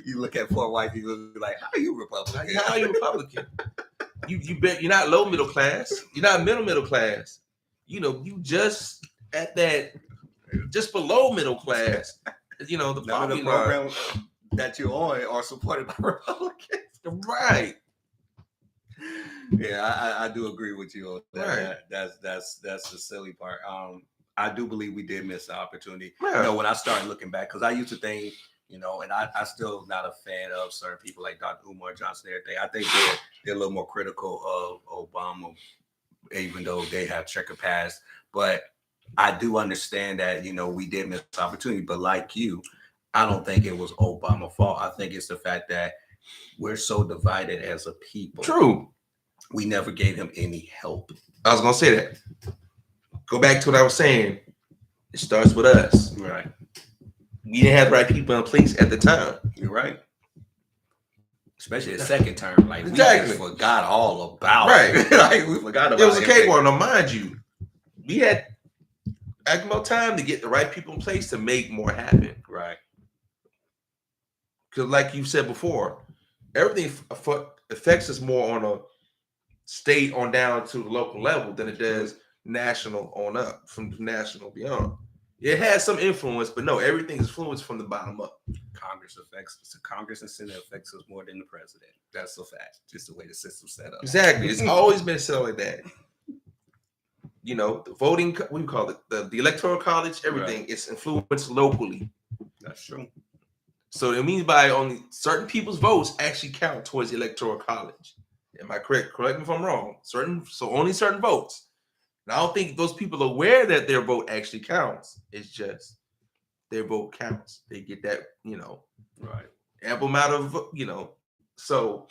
You look at poor white people like, how are you Republican? How are you Republican? You bet you're not low middle class. You're not middle class. You know, you just at that, just below middle class. You know, the program that you're on are supported by Republicans. Right. Yeah, I do agree with you on that. Right. That's the silly part. I do believe we did miss the opportunity. Yeah. You know, when I started looking back, because I used to think, you know, and I still not a fan of certain people like Dr. Umar Johnson and everything. I think they're a little more critical of Obama, even though they have checker past. But I do understand that, you know, we did miss the opportunity. But like you, I don't think it was Obama's fault. I think it's the fact that we're so divided as a people. True. We never gave him any help. I was going to say that. Go back to what I was saying. It starts with us. Right. We didn't have the right people in place at the time. You're right. Especially the second term. Like, we just forgot all about it. Like, we forgot about it. It was a cakewalk. Now, mind you, we had more time to get the right people in place to make more happen. Right. Because like you said before, everything affects us more on a state on down to the local level than it does national on up, from national beyond. It has some influence, but no, everything is influenced from the bottom up. Congress and Senate affects us more than the president. That's a fact. Just the way the system's set up. Exactly. It's always been set up like that. You know, the voting, what do you call it? The electoral college, everything, it's influenced locally. That's true. So it means by only certain people's votes actually count towards the electoral college. Am I correct? Correct me if I'm wrong. Only certain votes. And I don't think those people are aware that their vote actually counts. It's just their vote counts. They get that, you know, right, ample amount of, you know. So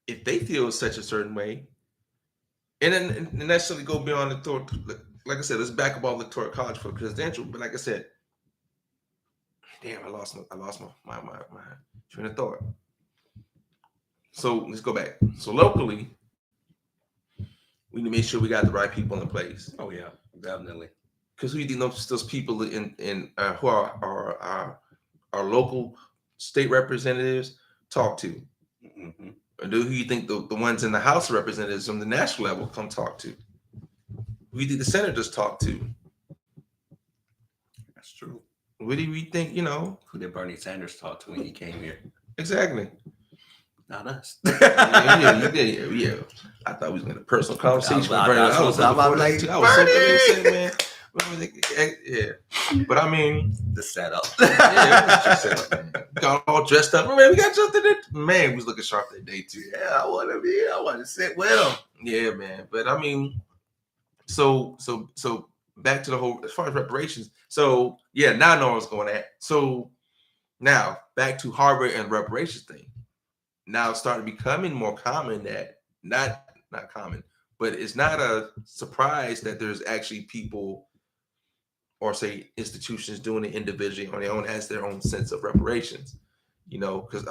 if they feel such a certain way, and then necessarily go beyond the, like I said, let's back up all the electoral college for presidential. But like I said, damn, I lost my train of thought. So let's go back. So locally, we need to make sure we got the right people in place. Oh yeah, definitely. Because who do you think those people in who are our local state representatives talk to? Mm-hmm. Or who you think the ones in the House of Representatives from the national level come talk to? Who do you think the senators talk to? That's true. What do we think, you know? Who did Bernie Sanders talk to when he came here? Exactly. Not us. Yeah. I thought we was in a personal conversation. I was so upset, man. Yeah. But I mean, The setup. yeah, it was just set up, man. Got all dressed up. Man, we got dressed in it. Man, we was looking sharp that day too. Yeah, I want to sit with him. Yeah, man. But I mean, so back to the whole as far as reparations. So yeah, now I know what's going at. So now back to Harvard and reparations thing. Now it's starting becoming more common that not common, but it's not a surprise that there's actually people or say institutions doing it individually on their own has their own sense of reparations. You know, because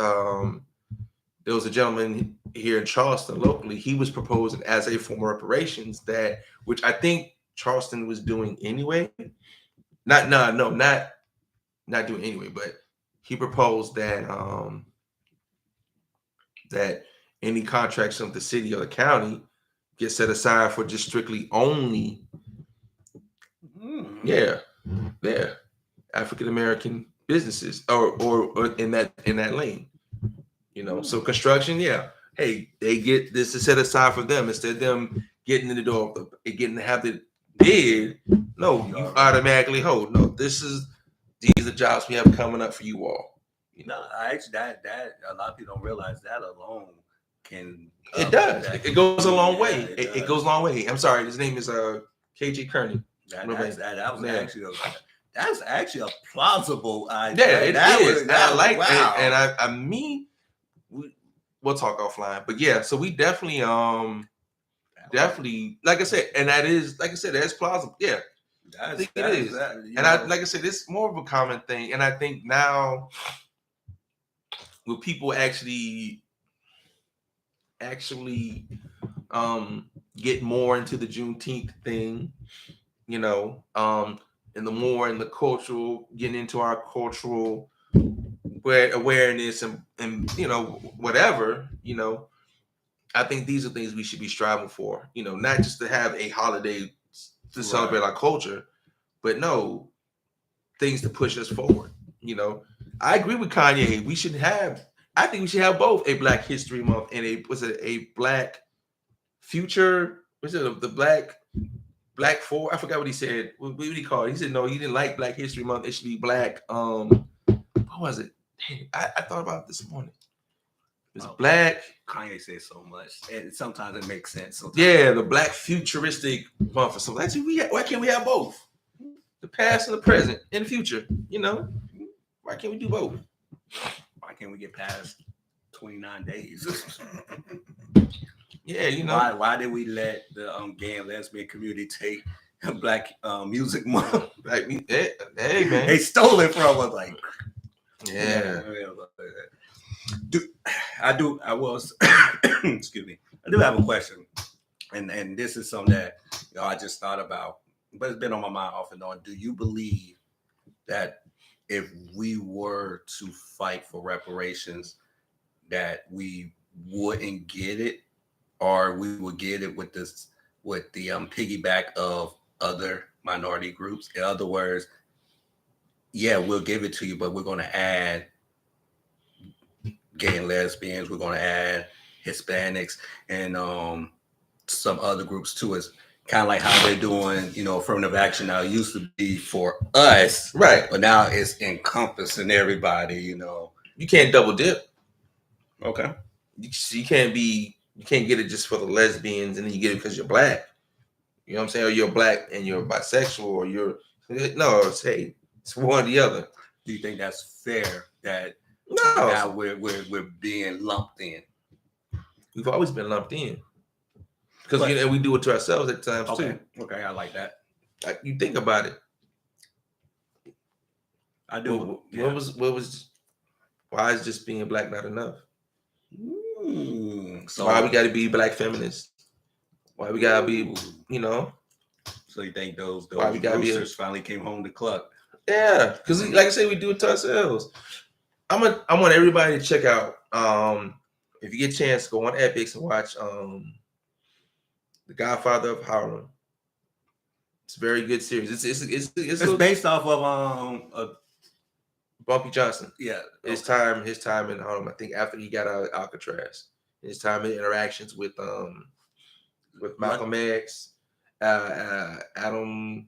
there was a gentleman here in Charleston locally. He was proposing as a form of reparations that, which I think Charleston was doing anyway. Not doing anyway, but he proposed that that any contracts of the city or the county get set aside for just strictly only African American businesses or in that lane. You know, so construction, yeah. Hey, they get this to set aside for them instead of them getting in the door, getting to have the bid. No, you automatically hold. No, these are the jobs we have coming up for you all. You know, actually, that a lot of people don't realize that alone can. It does. It goes a long way. It goes a long way. I'm sorry. His name is KJ Kearney. That's actually a plausible idea. Yeah, it is. I like it, and I mean, we'll talk offline. But yeah, so we definitely, like I said, and that is, like I said, that's plausible. Yeah, I think it is. Like I said, it's more of a common thing, and I think now, will people actually get more into the Juneteenth thing, you know, and the more in the cultural, getting into our cultural awareness and you know, whatever, you know, I think these are things we should be striving for, you know, not just to have a holiday to celebrate our culture, but no, things to push us forward. You know, I agree with Kanye. I think we should have both a Black History Month and a Black Future. Was it the Black for? I forgot what he said. What did he call it? He said no, he didn't like Black History Month. It should be Black. What was it? I thought about it this morning. It's Black. Kanye says so much, and sometimes it makes sense. Sometimes. Yeah, the Black Futuristic Month or something. Why can't we have both? The past and the present and the future. You know, why can't we do both? Why can't we get past 29 days? Yeah, you know. Why did we let the gay and lesbian community take Black Music Month? Like, hey man, they stole it from us. Like, yeah. Excuse me. I do have a question, and this is something that I just thought about, but it's been on my mind off and on. Do you believe that if we were to fight for reparations, that we wouldn't get it, or we would get it with the piggyback of other minority groups? In other words, yeah, we'll give it to you, but we're going to add gay and lesbians, we're going to add Hispanics and some other groups too. It's kind of like how they're doing, you know, affirmative action now. It used to be for us, right? But now it's encompassing everybody. You know, you can't double dip. Okay, you can't get it just for the lesbians and then you get it because you're Black. You know what I'm saying? Or you're Black and you're bisexual, or it's one or the other. Do you think that's fair that now we're being lumped in? We've always been lumped in. Because we do it to ourselves at times too. Okay, I like that. Like, you think about it. I do. Why is just being Black not enough? So why we got to be Black feminists? Why we got to be, you know? So you think those why we gotta roosters finally came home to cluck? Yeah, because like I say, we do it to ourselves. I want everybody to check out. If you get a chance, go on Epix and watch The Godfather of Harlem. It's a very good series. It's based off of Bumpy Johnson. Yeah, his time in Harlem. I think after he got out of Alcatraz, his time in interactions with Malcolm X, Adam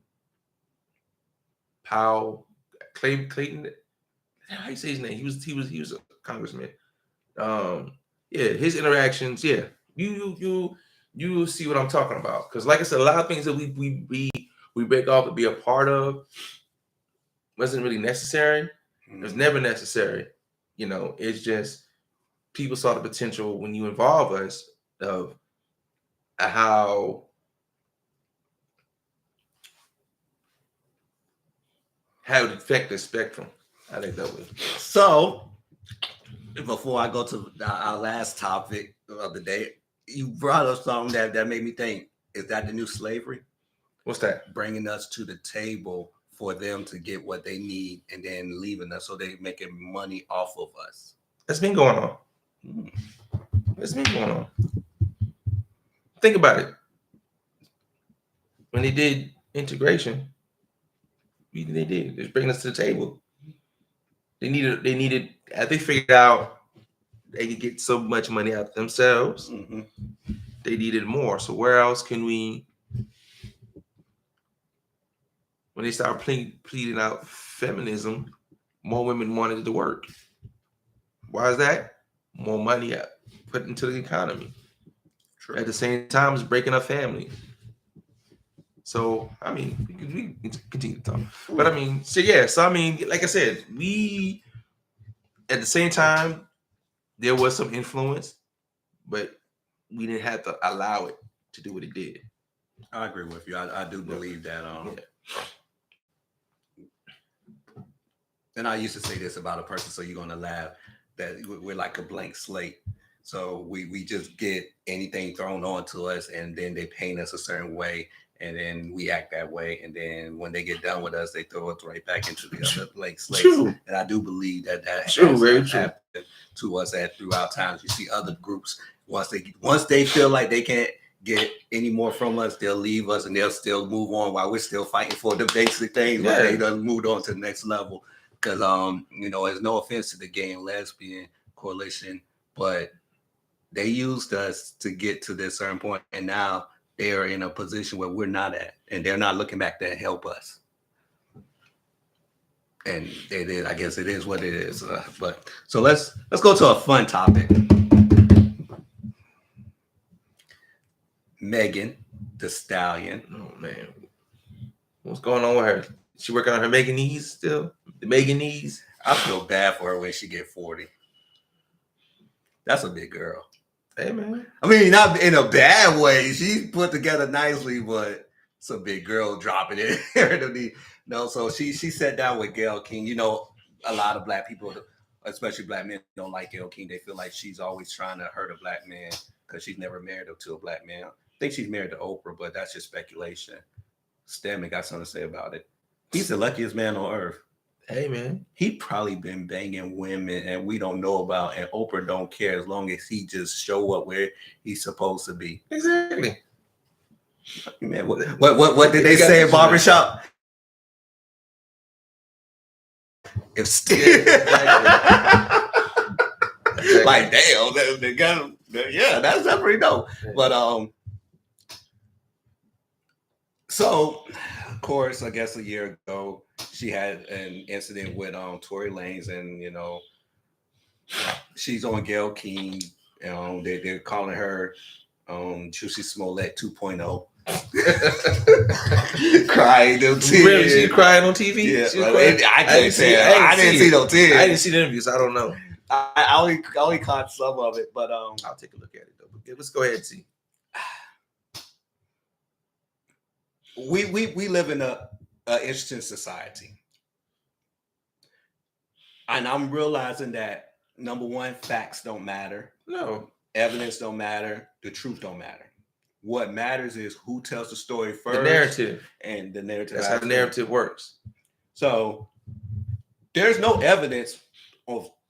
how Clayton, how you say his name? He was a congressman. Yeah, his interactions. Yeah, you see what I'm talking about. Because like I said, a lot of things that we break off to be a part of wasn't really necessary. It was never necessary. You know, it's just people saw the potential when you involve us of how it affect the spectrum. I think that was. So, before I go to our last topic of the day, you brought up something that made me think: is that the new slavery? What's that? Bringing us to the table for them to get what they need and then leaving us, so they're making money off of us. That's been going on. It's been going on. Think about it. When they did integration, they did. They bringing us to the table. They needed. As they figured out they could get so much money out of themselves, they needed more. So where else can we? When they started pleading out feminism, more women wanted to work. Why is that? More money put into the economy. True. At the same time, it's breaking up families. So, I mean, we can continue to talk. But I mean, so yeah, so I mean, like I said, we, at the same time, there was some influence, but we didn't have to allow it to do what it did. I agree with you. I do believe that. And I used to say this about a person, so you're going to laugh, that we're like a blank slate. So we just get anything thrown onto us, and then they paint us a certain way, and then we act that way. And then when they get done with us, they throw us right back into the other blank slate. And I do believe that has happened to us throughout times. You see other groups, once they feel like they can't get any more from us, they'll leave us and they'll still move on while we're still fighting for the basic things. While they done moved on to the next level. Because it's no offense to the gay and lesbian coalition, but they used us to get to this certain point, and now they are in a position where we're not at, and they're not looking back to help us. And they did. I guess it is what it is. But so let's go to a fun topic. Megan Thee Stallion. Oh man, what's going on with her? She working on her Megan knees still? The Megan knees? I feel bad for her when she get 40. That's a big girl. Hey man. I mean, not in a bad way. She's put together nicely, but it's a big girl dropping it. No, so she sat down with Gayle King. You know, a lot of black people, especially black men, don't like Gayle King. They feel like she's always trying to hurt a black man because she's never married to a black man. I think she's married to Oprah, but that's just speculation. Stedman got something to say about it. He's the luckiest man on earth. Hey, man. He probably been banging women and we don't know about, and Oprah don't care as long as he just show up where he's supposed to be. Exactly. Man, what did they say in barbershop? If still, like damn, they got him. Yeah, that's pretty dope. But so of course, I guess a year ago, she had an incident with Tory Lanez, and you know, she's on Gayle King. They're calling her Juicy Smollett 2.0. Crying no tears. Really? She crying on TV? Yeah, I didn't see no tears. I didn't see the interviews. I don't know. I only caught some of it, but I'll take a look at it though. But let's go ahead and see. We live in a interesting society, and I'm realizing that number one, facts don't matter. No, evidence don't matter. The truth don't matter. What matters is who tells the story first. The narrative. And the narrative. That's how the narrative works. So there's no evidence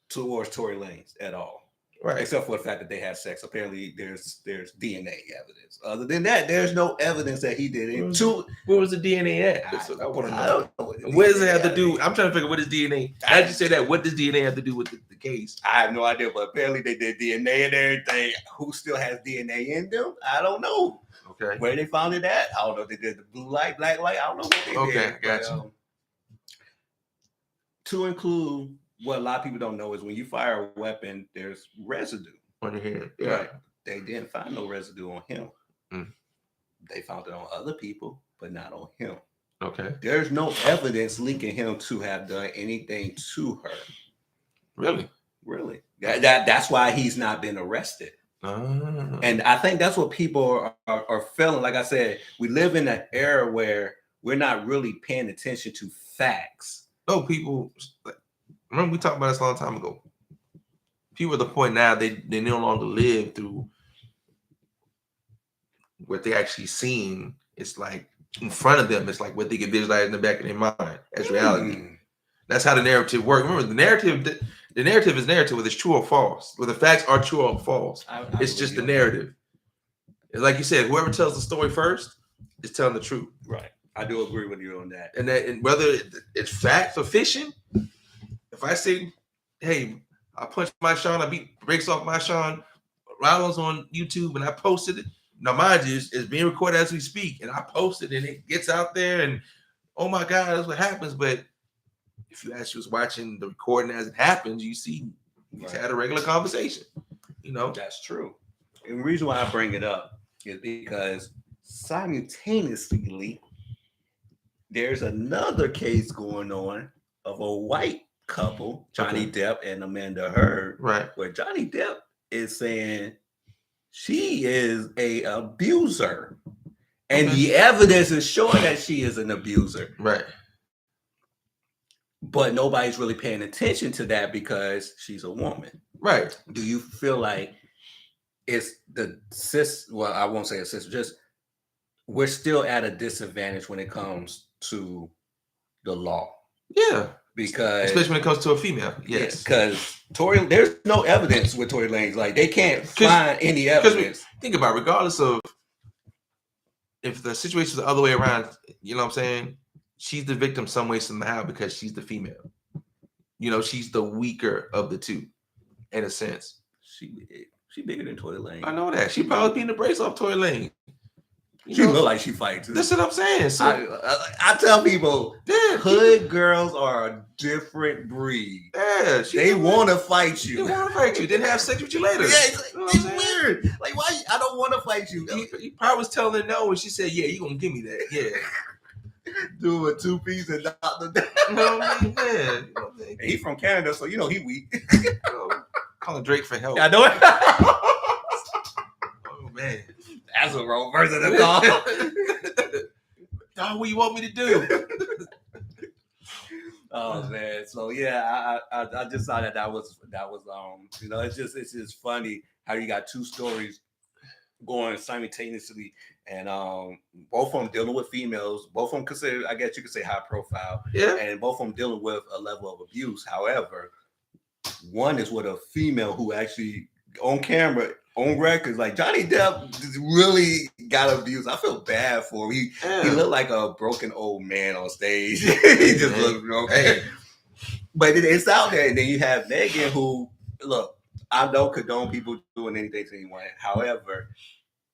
towards Tory Lanez at all. Right. Except for the fact that they had sex. Apparently there's DNA evidence. Other than that, there's no evidence that he did it. Where was the DNA at? I want to know. I don't know what does it have to do? I'm trying to figure out what is DNA. I just say that. What does DNA have to do with the case? I have no idea, but apparently they did DNA and everything. Who still has DNA in them? I don't know. Okay. Where they found it at? I don't know. They did the blue light, black light. I don't know what they did. Okay, gotcha. to include what a lot of people don't know is when you fire a weapon, there's residue on your head. Yeah. Right. They didn't find no residue on him. Mm. They found it on other people, but not on him. Okay. There's no evidence linking him to have done anything to her. Really? Really. That's why he's not been arrested. And I think that's what people are feeling. Like I said, we live in an era where we're not really paying attention to facts. No, people. Remember we talked about this a long time ago. People at the point now they no longer live through what they actually seen. It's like in front of them. It's like what they can visualize in the back of their mind as reality. That's how the narrative works. Remember, the narrative is narrative, whether it's true or false. Whether the facts are true or false. It's just the narrative. It's like you said, whoever tells the story first is telling the truth. Right. I do agree with you on that. And whether it's fact or fiction, if I say, hey, I punched my Sean, I beat brakes off my Sean Rollins on YouTube and I posted it. Now, mind you, it's being recorded as we speak, and I posted it and it gets out there and oh my God, that's what happens. But if you actually was watching the recording as it happens, you see we just had a regular conversation. You know? That's true. And the reason why I bring it up is because simultaneously, there's another case going on of a white couple, Johnny Depp and Amanda Heard, right? Where Johnny Depp is saying she is a abuser, and the evidence is showing that she is an abuser, right? But nobody's really paying attention to that because she's a woman, right? Do you feel like it's the well, I won't say a sister, just we're still at a disadvantage when it comes to the law? Yeah. Because especially when it comes to a female, yes. Because Tory, there's no evidence with Tory Lanez. Like they can't find any evidence. Think about it, regardless of if the situation is the other way around, you know what I'm saying? She's the victim some way, somehow, because she's the female. You know, she's the weaker of the two, in a sense. She bigger than Tory Lanez. I know that. She probably beating the brakes off Tory Lanez. She look like she fights. That's what I'm saying. So, I tell people, hood girls are a different breed. Yeah, they want to fight you. They want to fight you. Then have sex with you later. Yeah, it's weird. Like, why? I don't want to fight you. He probably was telling her no, and she said, "Yeah, you gonna give me that? Yeah." Do a 2-piece and knock them down. You know what I mean? Yeah. You know what he from Canada, so you know he weak. Calling Drake for help. I know it. Oh man. That's a wrong version of call. Dog, what you want me to do? Oh man, so yeah, I just saw that was you know, it's just funny how you got two stories going simultaneously, and both of them dealing with females, both of them considered, I guess you could say, high profile, and both of them dealing with a level of abuse. However, one is with a female who actually on camera, on records, like Johnny Depp really got abused. I feel bad for him. He looked like a broken old man on stage. He just looked okay. But it's out there. And then you have Megan, who, look, I don't condone people doing anything to anyone. However,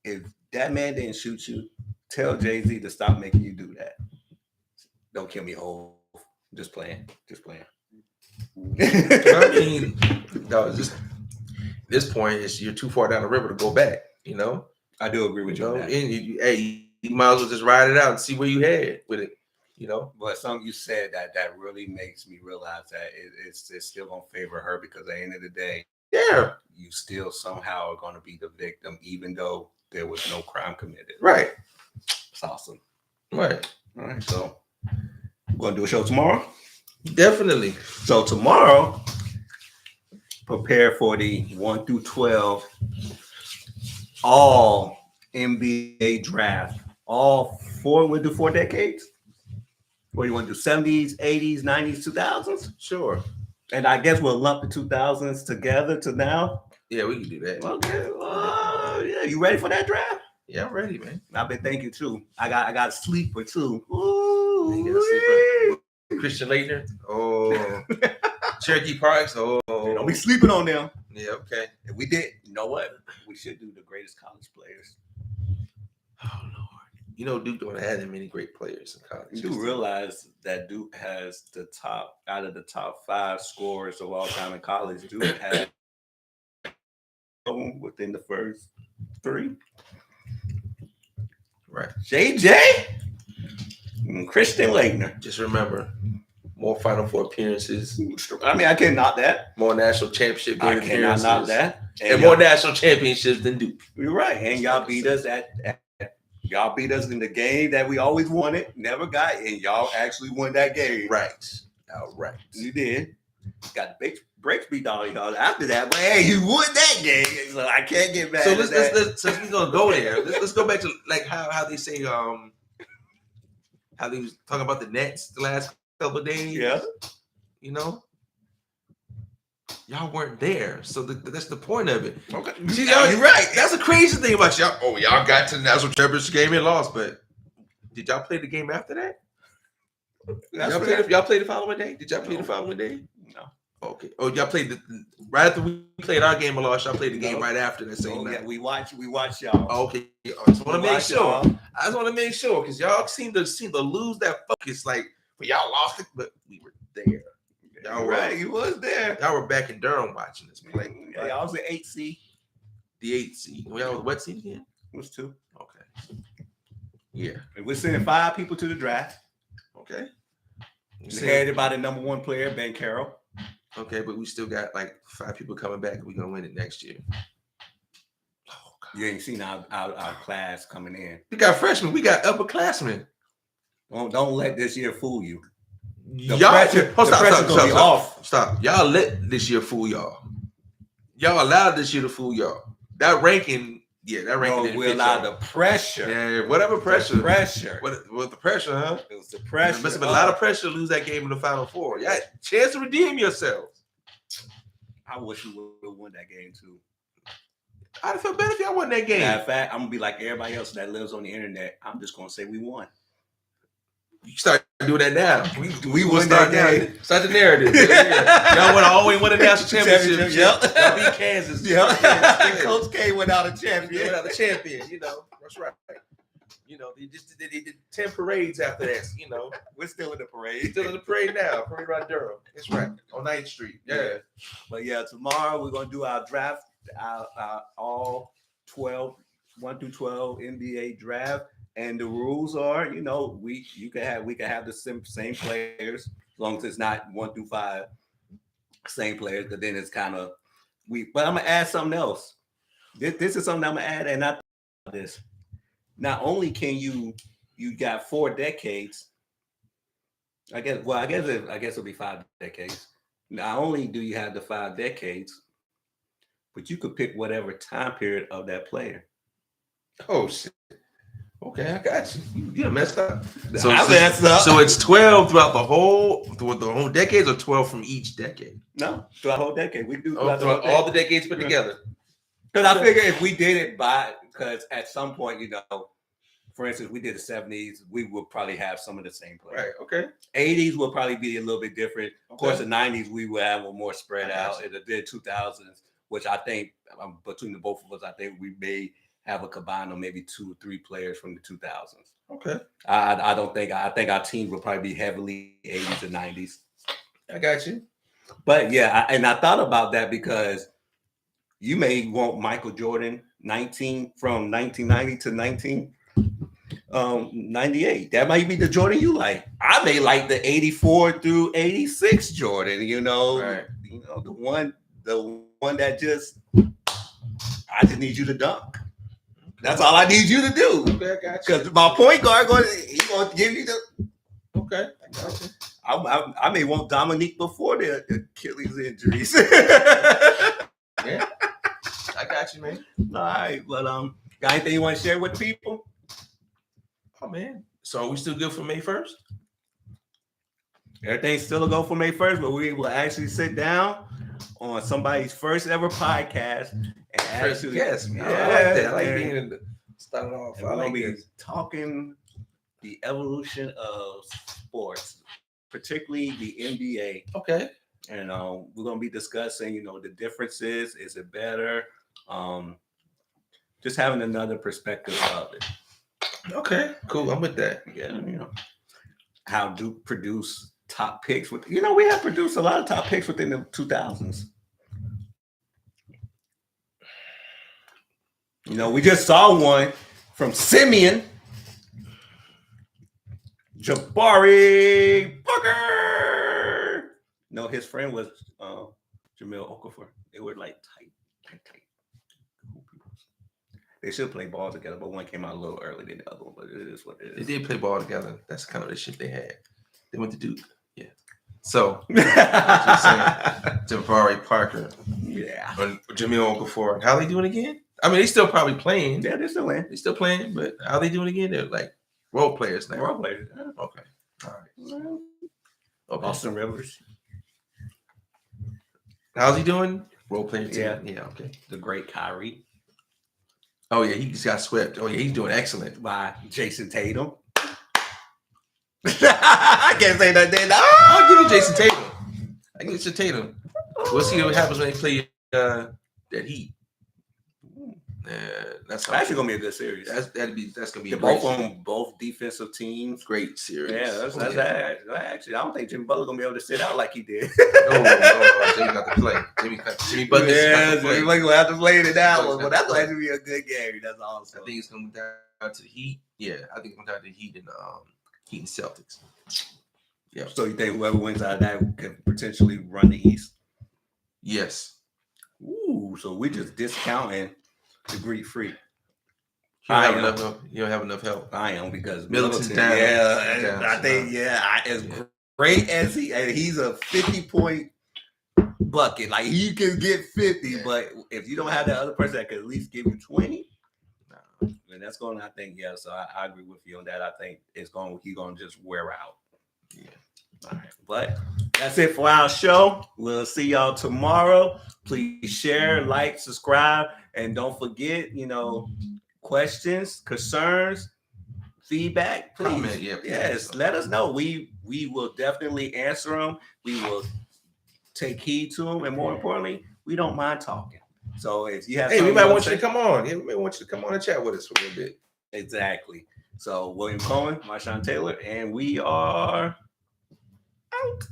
if that man didn't shoot you, tell Jay-Z to stop making you do that. Don't kill me, whole. Just playing. I mean, no, this point is you're too far down the river to go back. You know, I do agree with you. And you might as well just ride it out and see where you head with it. You know, but something you said that really makes me realize that it's still gonna favor her, because at the end of the day, you still somehow are gonna be the victim, even though there was no crime committed. Right. It's awesome. Right. All right. So we're gonna do a show tomorrow. Definitely. So tomorrow, prepare for the 1 through 12 all NBA draft. All four. We'll do 4 decades. What do you want to do? 70s, 80s, 90s, 2000s? Sure. And I guess we'll lump the 2000s together to now. Yeah, we can do that. Okay. Yeah, you ready for that draft? Yeah, I'm ready, man. I've been thinking too. I got a sleeper too. Ooh, Christian Laettner. Oh, Cherokee Parks. Oh, don't be sleeping on them. Yeah, okay. If we did, you know what? We should do the greatest college players. Oh Lord. Duke don't have that many great players in college. You do realize that Duke has the top out of the top 5 scorers of all time in college. Duke had within the first 3. Right. JJ and Christian Laettner. Just remember, more Final Four appearances. I mean, I can't knock that. More national championship game I cannot appearances. knock that. And more national championships than Duke. You're right. And y'all beat us y'all beat us in the game that we always wanted, never got, and y'all actually won that game. Right. All right. You did. Got the breaks beat all y'all after that, but hey, you won that game, so I can't get back. So let's since we're gonna go there, let's go back to like how they say how they was talking about the Nets the last couple of days. Yeah. Y'all weren't there, so that's the point of it. Okay, See, you're right. That's the crazy thing about y'all. Oh, y'all got to the national championship game and lost, but did y'all play the game after that? Y'all played the following day? Did y'all play the following day? No. Okay. Oh, y'all played right after we played our game and lost. Y'all played the game right after that same night. Yeah, we watch y'all. Okay. I just want to make sure. I just want to make sure because y'all seem to lose that focus. Like, well, y'all lost it, but we were there. Y'all right. You was there. Y'all were back in Durham watching this play. Yeah, y'all was the 8th seed. The 8th seed. Well, y'all was what seed again? It was 2. Okay. Yeah. And we're sending 5 people to the draft. Okay. Headed by the number 1 player, Ben Carroll. Okay, but we still got like 5 people coming back, and we're gonna win it next year. Oh, God. You ain't seen our class coming in. We got freshmen. We got upperclassmen. Don't let this year fool you. Stop. Stop. Y'all let this year fool y'all. Y'all allowed this year to fool y'all. That ranking. We allowed the pressure. Yeah, whatever pressure. What the pressure, huh? It was the pressure. It must have been a lot of pressure to lose that game in the Final Four. Yeah, chance to redeem yourselves. I wish we would have won that game too. I'd feel better if y'all won that game. Matter of fact, I'm gonna be like everybody else that lives on the internet. I'm just gonna say we won. You start doing that now. We won that game. Start the narrative. Y'all want to always win a national championship. Yep. Y'all beat Kansas. Yep. Coach K went out a champion. Without a champion. That's right. They did 10 parades after that. We're still in the parade. Still in the parade now. Parade around Durham. That's right. On 9th Street. Yeah. But yeah, tomorrow we're gonna do our draft, our all 12, 1 through 12 NBA draft. And the rules are, we can have the same players as long as it's not 1 through 5 same players. But then it's kind of But I'm gonna add something else. This is something I'm gonna add, and I thought about this. Not only can you got 4 decades. I guess it'll be 5 decades. Not only do you have the 5 decades, but you could pick whatever time period of that player. Oh shit. Okay, I got you. You messed up. So I messed up. So it's 12 throughout the whole decades, or 12 from each decade? No, throughout the whole decade. We do throughout all the decades put together. Because I figure if we did it because at some point, for instance, we did the 70s, we would probably have some of the same players. Right. Okay. 80s will probably be a little bit different. Of course, the 90s we will have more spread out. In the 2000s, which I think between the both of us, I think we may have a combined of maybe 2 or 3 players from the 2000s. Okay. I think our team will probably be heavily 80s and 90s. I got you. But yeah, I thought about that because you may want Michael Jordan 19 from 1990 to 98. That might be the Jordan you like. I may like the 84 through 86 Jordan, Right. The one that I just need you to dunk. That's all I need you to do. Okay, I got you. Because my point guard going to give you the. Okay, I got you. I may want Dominique before the Achilles injuries. Yeah, I got you, man. All right, but got anything you want to share with people? Oh man, so are we still good for May 1st? Everything's still a go for May 1st, but we will actually sit down on somebody's first ever podcast and actually, yes, yeah, I like that. I like being in the start off. We're gonna be talking the evolution of sports, particularly the NBA. Okay. And we're gonna be discussing, the differences. Is it better? Just having another perspective of it. Okay, cool. I'm with that. Yeah, how Duke produce top picks with. We have produced a lot of top picks within the 2000s. We just saw one from Simeon Jabari Parker. No, his friend was Jamil Okafor. They were like tight. They should play ball together, but one came out a little early than the other one. But it is what it is. They did play ball together. That's kind of the shit they had. They went to Duke. Yeah. So, just saying, Jabari Parker. Yeah. And Jamil Okafor. How they doing again? I mean, they still probably playing. Yeah, they're still in. They still playing, but how they doing again? They're like role players now. Role players. Okay. All right. Okay. Austin Rivers. How's he doing? Role player too. Yeah. Yeah. Okay. The great Kyrie. Oh yeah, he just got swept. Oh yeah, he's doing excellent. By Jason Tatum. I can't say that. I'll give you Jason Tatum. I give you Jason Tatum. We'll see what happens when they play that Heat. That's actually gonna be a good series. That's gonna be both defensive teams. Great series. Yeah, that's actually. I don't think Jimmy Butler gonna be able to sit out like he did. no, Jimmy got to play. Jimmy Butler. Yeah, Jimmy Butler gonna have to play it that one, but that's going to be a good game. That's awesome. I think it's gonna go down to the Heat. Yeah, I think it's gonna go down to the Heat and Celtics. Yeah. So you think whoever wins out of that could potentially run the East? Yes. Ooh, so we just discounting the Greek Freak. You don't have enough help. I am because Middleton down. Yeah, I think as great as he's a 50-point bucket. Like he can get 50, but if you don't have that other person that can at least give you 20, then that's going to, I think, so I agree with you on that. I think he's going to just wear out. Yeah. All right. But that's it for our show. We'll see y'all tomorrow. Please share, like, subscribe, and don't forget, questions, concerns, feedback, please. Comment, yes, let us know. We will definitely answer them. We will take heed to them, and more importantly, we don't mind talking. So if you have, we might want you to come on. Yeah, we might want you to come on and chat with us for a little bit. Exactly. So William Cohen, Marshawn Taylor, and we are out.